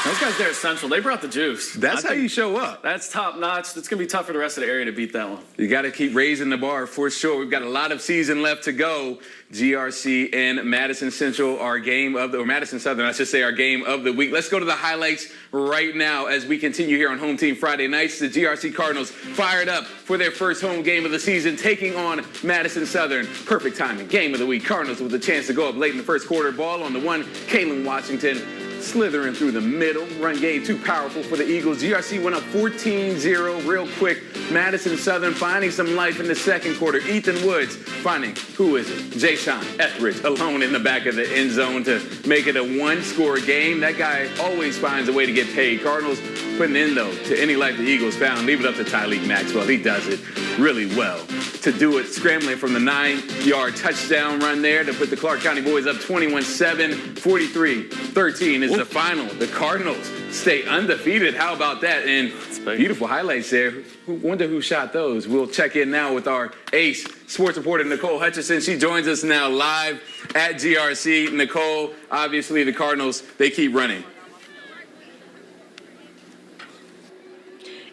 Those guys there at Central, they brought the juice. That's how you show up. That's top notch. It's going to be tough for the rest of the area to beat that one. You got to keep raising the bar for sure. We've got a lot of season left to go. GRC and Madison Central, our game of the, or Madison Southern, I should say, our game of the week. Let's go to the highlights right now as we continue here on Home Team Friday Nights. The GRC Cardinals fired up for their first home game of the season, taking on Madison Southern. Perfect timing. Game of the week. Cardinals with a chance to go up late in the first quarter. Ball on the one. Kalen Washington slithering through the middle. Run game too powerful for the Eagles. GRC went up 14-0 real quick. Madison Southern finding some life in the second quarter. Ethan Woods finding, who is it? Jay-Sean Etheridge alone in the back of the end zone to make it a one-score game. That guy always finds a way to get paid. Cardinals putting in, though, to any life the Eagles found. Leave it up to Tyleek Maxwell. He does it really well. To do it, scrambling from the 9-yard touchdown run there to put the Clark County boys up 21-7, 43-13 is the final. The Cardinals stay undefeated. How about that? And beautiful highlights there. Wonder who shot those. We'll check in now with our ace sports reporter, Nicole Hutchison. She joins us now live at GRC. Nicole, obviously the Cardinals, they keep running.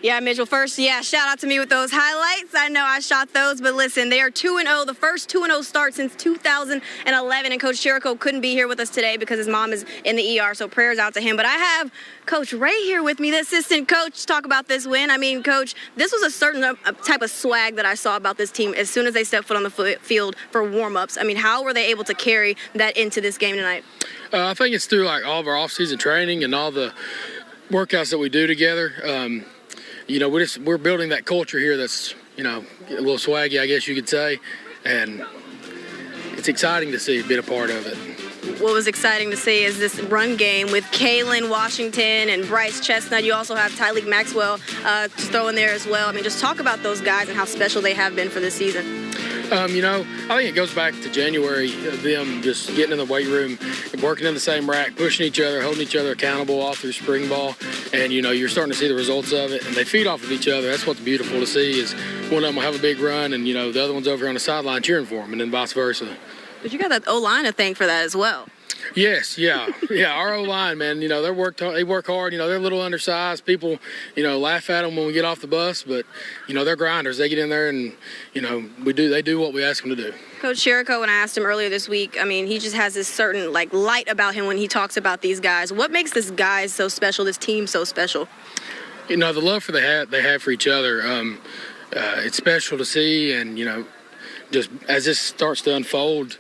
Yeah, Mitchell, first, shout out to me with those highlights. I know I shot those, but listen, they are 2-0, the first 2-0 start since 2011, and Coach Chirico couldn't be here with us today because his mom is in the ER, so prayers out to him. But I have Coach Ray here with me, the assistant coach, to talk about this win. I mean, Coach, this was a certain type of swag that I saw about this team as soon as they stepped foot on the field for warm-ups. I mean, how were they able to carry that into this game tonight? I think it's through, like, all of our off-season training and all the workouts that we do together. You know, we're building that culture here that's, you know, a little swaggy, I guess you could say, and it's exciting to see, be a part of it. What was exciting to see is this run game with Kalen Washington and Bryce Chestnut. You also have Tyleek Maxwell to throw in there as well. I mean, just talk about those guys and how special they have been for this season. You know, I think it goes back to January, them just getting in the weight room, working in the same rack, pushing each other, holding each other accountable all through spring ball. And, you know, you're starting to see the results of it. And they feed off of each other. That's what's beautiful to see is one of them will have a big run and, you know, the other one's over on the sideline cheering for them, and then vice versa. But you got that O-line to thank for that as well. Yes, yeah, our O-line, man, you know, they work hard, you know, they're a little undersized. People, you know, laugh at them when we get off the bus, but, you know, they're grinders. They get in there and, you know, they do what we ask them to do. Coach Chirico, when I asked him earlier this week, I mean, he just has this certain, like, light about him when he talks about these guys. What makes this guy so special, this team so special? You know, the love they have for each other, it's special to see, and, you know, just as this starts to unfold,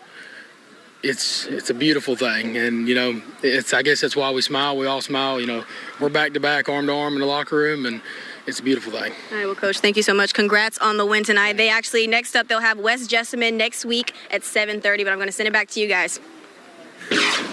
it's a beautiful thing, and, you know, I guess that's why we smile. We all smile. You know, we're back to back, arm to arm in the locker room, and it's a beautiful thing. All right, well, Coach, thank you so much. Congrats on the win tonight. They actually, next up, they'll have West Jessamine next week at 7:30, but I'm going to send it back to you guys.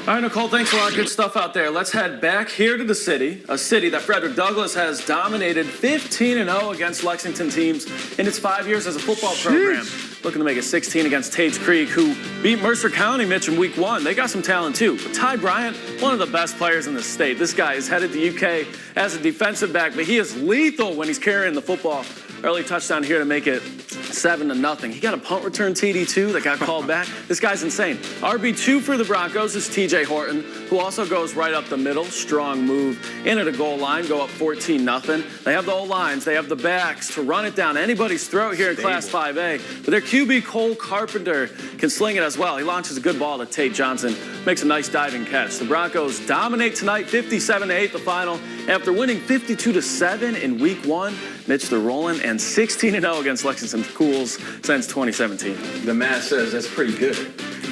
All right, Nicole, thanks for a lot of good stuff out there. Let's head back here to the city, a city that Frederick Douglass has dominated 15-0 against Lexington teams in its 5 years as a football program. Looking to make it 16 against Tates Creek, who beat Mercer County, Mitch, in week 1. They got some talent, too. But Ty Bryant, one of the best players in the state. This guy is headed to UK as a defensive back, but he is lethal when he's carrying the football. Early touchdown here to make it 7-0. He got a punt return TD, too, that got called back. This guy's insane. RB2 for the Broncos is TJ Horton, who also goes right up the middle. Strong move into the goal line, go up 14-0. They have the O-lines. They have the backs to run it down anybody's throat here in Class 5A. But their QB, Cole Carpenter, can sling it as well. He launches a good ball to Tate Johnson, makes a nice diving catch. The Broncos dominate tonight, 57-8 the final. After winning 52-7 in week 1, Mitch, they're rolling, and 16-0 against Lexington schools since 2017. The math says that's pretty good.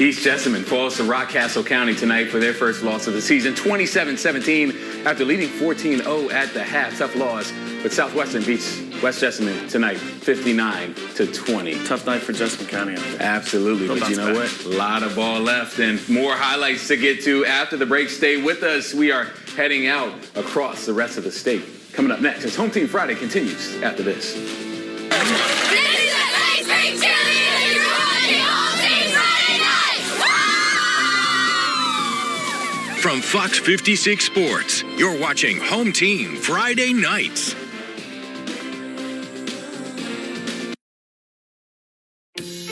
East Jessamine falls to Rockcastle County tonight for their first loss of the season, 27-17, after leading 14-0 at the half. Tough loss, but Southwestern beats West Jessamine tonight, 59-20. Tough night for Jessamine County out there. Absolutely, but you know what? A lot of ball left and more highlights to get to after the break. Stay with us. We are heading out across the rest of the state. Coming up next, as Home Team Friday continues after this. This is the Ice Cream Cheerleader. You're watching Home Team Friday Night. From Fox 56 Sports, you're watching Home Team Friday nights.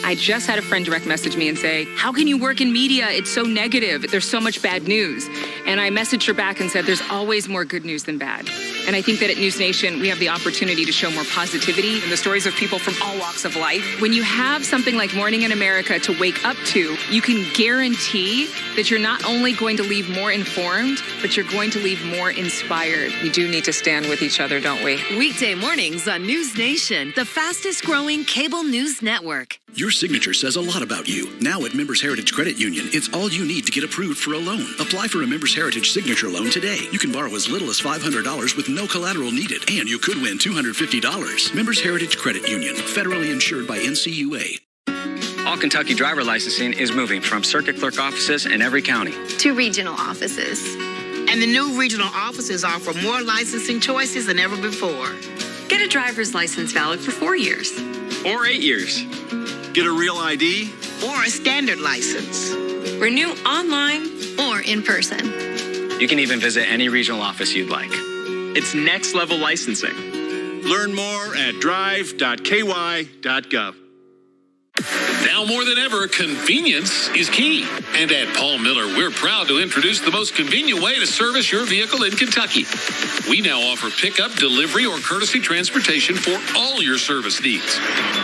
I just had a friend direct message me and say, how can you work in media? It's so negative. There's so much bad news. And I messaged her back and said, there's always more good news than bad. And I think that at News Nation, we have the opportunity to show more positivity in the stories of people from all walks of life. When you have something like Morning in America to wake up to, you can guarantee that you're not only going to leave more informed, but you're going to leave more inspired. We do need to stand with each other, don't we? Weekday mornings on News Nation, the fastest growing cable news network. Your signature says a lot about you. Now at Members Heritage Credit Union, it's all you need to get approved for a loan. Apply for a Members Heritage Signature loan today. You can borrow as little as $500 with no collateral needed, and you could win $250. Members Heritage Credit Union, federally insured by NCUA. All Kentucky driver licensing is moving from circuit clerk offices in every county to regional offices. And the new regional offices offer more licensing choices than ever before. Get a driver's license valid for 4 years. or 8 years. Get a real ID or a standard license. Renew online or in person. You can even visit any regional office you'd like. It's next level licensing. Learn more at drive.ky.gov. Now more than ever, convenience is key. And at Paul Miller, we're proud to introduce the most convenient way to service your vehicle in Kentucky. We now offer pickup, delivery, or courtesy transportation for all your service needs.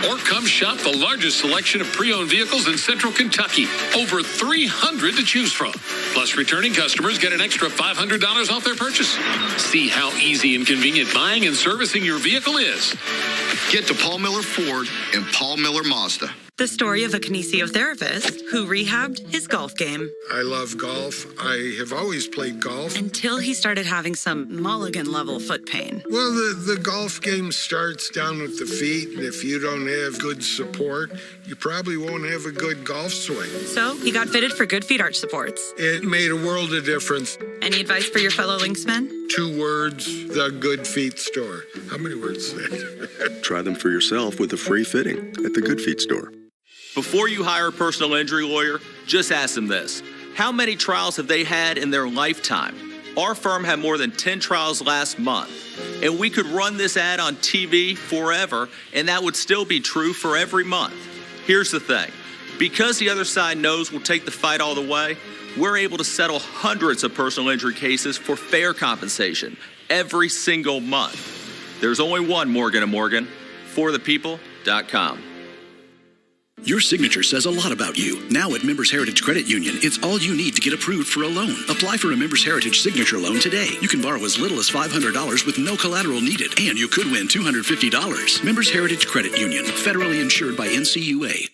Or come shop the largest selection of pre-owned vehicles in central Kentucky. Over 300 to choose from. Plus, returning customers get an extra $500 off their purchase. See how easy and convenient buying and servicing your vehicle is. Get to Paul Miller Ford and Paul Miller Mazda. The story of a kinesiotherapist who rehabbed his golf game. I love golf. I have always played golf. Until he started having some mulligan-level foot pain. Well, the golf game starts down at the feet, and if you don't have good support, you probably won't have a good golf swing. So he got fitted for Good Feet arch supports. It made a world of difference. Any advice for your fellow Lynxmen? 2 words, the Good Feet store. How many words is that? Try them for yourself with a free fitting at the Good Feet store. Before you hire a personal injury lawyer, just ask them this. How many trials have they had in their lifetime? Our firm had more than 10 trials last month. And we could run this ad on TV forever, and that would still be true for every month. Here's the thing. Because the other side knows we'll take the fight all the way, we're able to settle hundreds of personal injury cases for fair compensation every single month. There's only one Morgan & Morgan, forthepeople.com. Your signature says a lot about you. Now at Members Heritage Credit Union, it's all you need to get approved for a loan. Apply for a Members Heritage Signature loan today. You can borrow as little as $500 with no collateral needed, and you could win $250. Members Heritage Credit Union, federally insured by NCUA.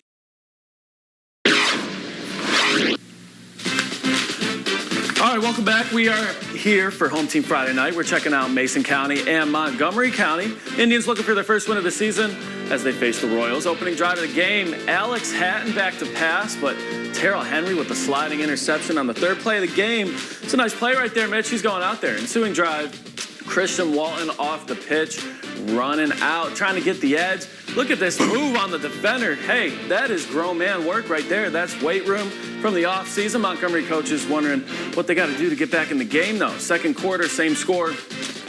All right, welcome back. We are here for Home Team Friday night. We're checking out Mason County and Montgomery County. Indians looking for their first win of the season as they face the Royals. Opening drive of the game, Alex Hatton back to pass, but Terrell Henry with the sliding interception on the third play of the game. It's a nice play right there, Mitch. He's going out there. Ensuing drive, Christian Walton off the pitch, running out, trying to get the edge. Look at this move on the defender. Hey, that is grown man work right there. That's weight room from the offseason. Montgomery coaches wondering what they got to do to get back in the game, though. Second quarter, same score.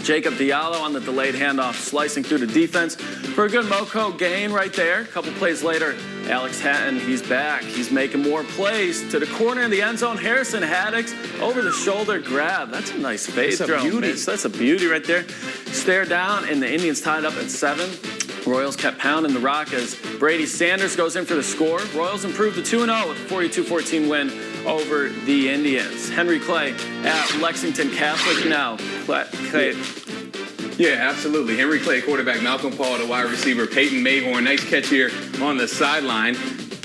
Jacob Diallo on the delayed handoff, slicing through the defense for a good Moco gain right there. A couple plays later, Alex Hatton, he's back. He's making more plays to the corner in the end zone. Harrison Haddix over the shoulder grab. That's a nice fade throw. That's a beauty right there. Stare down, and the Indians tied up at 7. Royals kept pounding the rock as Brady Sanders goes in for the score. Royals improved to 2-0 with a 42-14 win over the Indians. Henry Clay at Lexington Catholic now. Clay. Yeah, absolutely. Henry Clay, quarterback. Malcolm Paul, the wide receiver. Peyton Mayhorn, nice catch here on the sideline.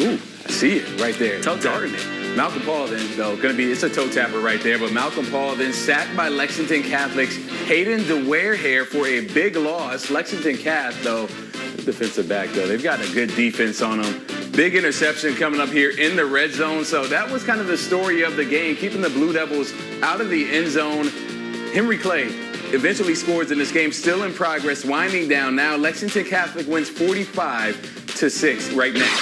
Ooh, I see it right there. Toe tapper. Malcolm Paul then, though, it's a toe tapper right there, but Malcolm Paul then sacked by Lexington Catholic's Hayden DeWare for a big loss. Lexington Cath, though, defensive back, though, they've got a good defense on them. Big interception coming up here in the red zone. So that was kind of the story of the game, keeping the Blue Devils out of the end zone. Henry Clay eventually scores in this game, still in progress, winding down now. Lexington Catholic wins 45-6 right now.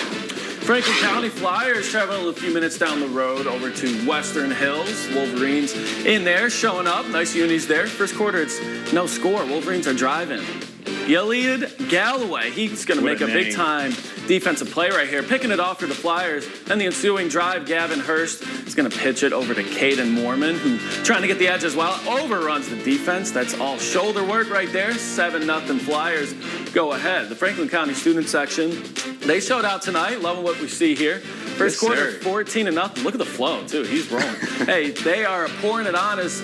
Franklin County Flyers traveling a few minutes down the road over to Western Hills. Wolverines in there, showing up. Nice unis there. First quarter, it's no score. Wolverines are driving. Gilead Galloway, he's going to make a big-time defensive play right here, picking it off for the Flyers. Then the ensuing drive, Gavin Hurst is going to pitch it over to Caden Mormon, who trying to get the edge as well, overruns the defense. That's all shoulder work right there. 7-0 Flyers go ahead. The Franklin County student section, they showed out tonight. Loving what we see here. First quarter, 14-0. Look at the flow, too. He's rolling. Hey, they are pouring it on as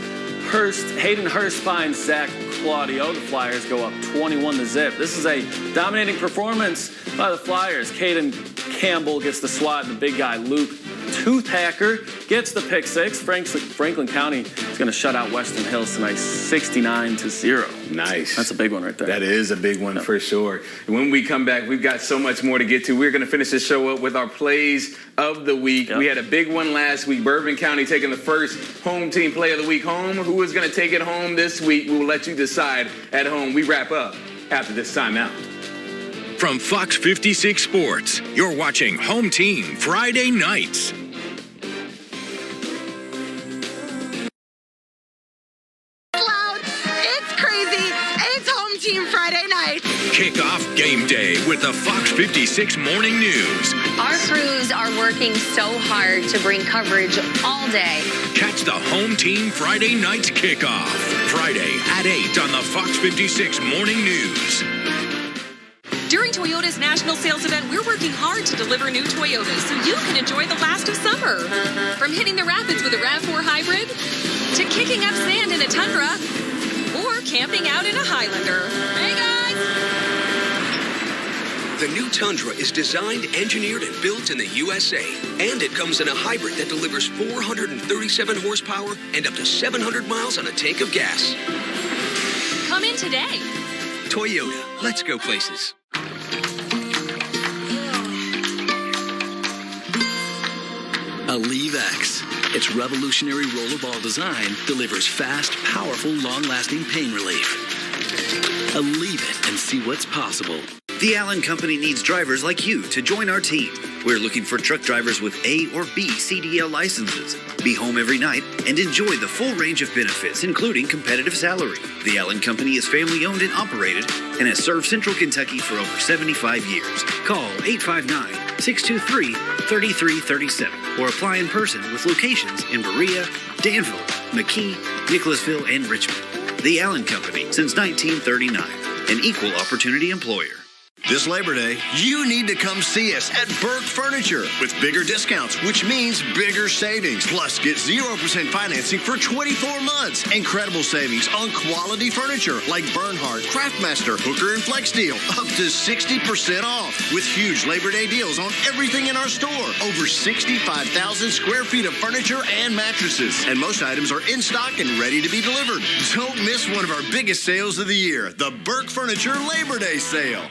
Hayden Hurst finds Zach Claudio. The Flyers go up 21-0. This is a dominating performance by the Flyers. Caden Campbell gets the swat, and the big guy Luke Toothhacker gets the pick six. Franklin County is going to shut out Western Hills tonight, 69-0. Nice. That's a big one right there. That is a big one for sure. And when we come back, we've got so much more to get to. We're going to finish this show up with our plays of the week. Yep. We had a big one last week. Bourbon County taking the first home team play of the week home. Who is going to take it home this week? We will let you decide at home. We wrap up after this timeout. From Fox 56 Sports, you're watching Home Team Friday nights. Team Friday night. Kick off game day with the Fox 56 Morning News. Our crews are working so hard to bring coverage all day. Catch the Home Team Friday nights kickoff. Friday at 8 on the Fox 56 Morning News. During Toyota's national sales event, we're working hard to deliver new Toyotas so you can enjoy the last of summer. From hitting the rapids with a RAV4 hybrid, to kicking up sand in a Tundra, or camping out in a Highlander. Hey, guys! The new Tundra is designed, engineered, and built in the USA. And it comes in a hybrid that delivers 437 horsepower and up to 700 miles on a tank of gas. Come in today. Toyota, let's go places. Aleve X. Its revolutionary rollerball design delivers fast, powerful, long-lasting pain relief. Aleve it and see what's possible. The Allen Company needs drivers like you to join our team. We're looking for truck drivers with A or B CDL licenses. Be home every night and enjoy the full range of benefits, including competitive salary. The Allen Company is family-owned and operated and has served Central Kentucky for over 75 years. Call 859-623-3337 or apply in person with locations in Berea, Danville, McKee, Nicholasville, and Richmond. The Allen Company since 1939, an equal opportunity employer. This Labor Day, you need to come see us at Burke Furniture with bigger discounts, which means bigger savings. Plus, get 0% financing for 24 months. Incredible savings on quality furniture like Bernhard, Craftmaster, Hooker, and Flex Deal. Up to 60% off with huge Labor Day deals on everything in our store. Over 65,000 square feet of furniture and mattresses. And most items are in stock and ready to be delivered. Don't miss one of our biggest sales of the year, the Burke Furniture Labor Day Sale.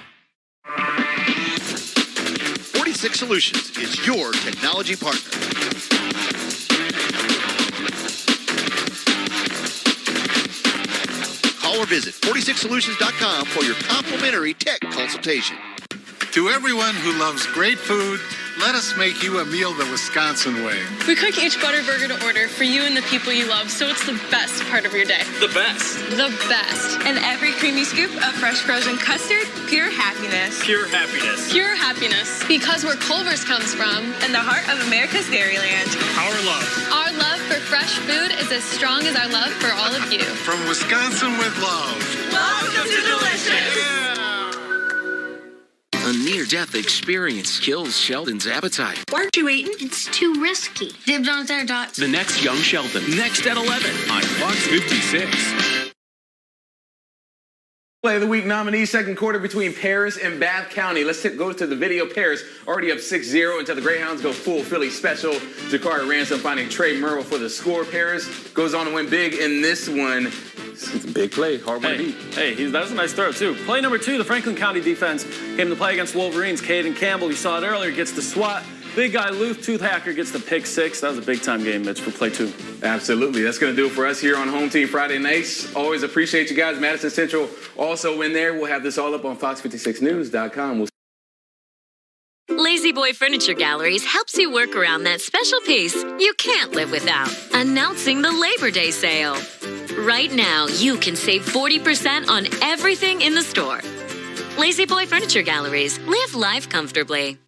46 Solutions is your technology partner. Call or visit 46solutions.com for your complimentary tech consultation. To everyone who loves great food, let us make you a meal the Wisconsin way. We cook each butter burger to order for you and the people you love, so it's the best part of your day. The best. The best. And every creamy scoop of fresh frozen custard, pure happiness. Pure happiness. Pure happiness. Because where Culver's comes from. And the heart of America's Dairyland. Our love. Our love for fresh food is as strong as our love for all of you. From Wisconsin with love. Welcome to Delicious. Yeah. A near-death experience kills Sheldon's appetite. Why aren't you eating? It's too risky. Dibs on tater tots. The next Young Sheldon, next at 11 on Fox 56. Play of the week nominee, second quarter between Paris and Bath County. Let's go to the video. Paris already up 6-0 until the Greyhounds go full Philly special. Jakari Ransom finding Trey Merrill for the score. Paris goes on to win big in this one. It's a big play, hard one to beat. Hey, that's a nice throw, too. Play number 2, the Franklin County defense came to play against Wolverines. Caden Campbell, you saw it earlier, gets the swat. Big guy Luke Toothhacker gets the pick six. That was a big-time game, Mitch, for play 2. Absolutely. That's going to do it for us here on Home Team Friday nights. Always appreciate you guys. Madison Central also in there. We'll have this all up on fox56news.com. Lazy Boy Boy Furniture Galleries helps you work around that special piece you can't live without. Announcing the Labor Day sale. Right now, you can save 40% on everything in the store. Lazy Boy Furniture Galleries. Live life comfortably.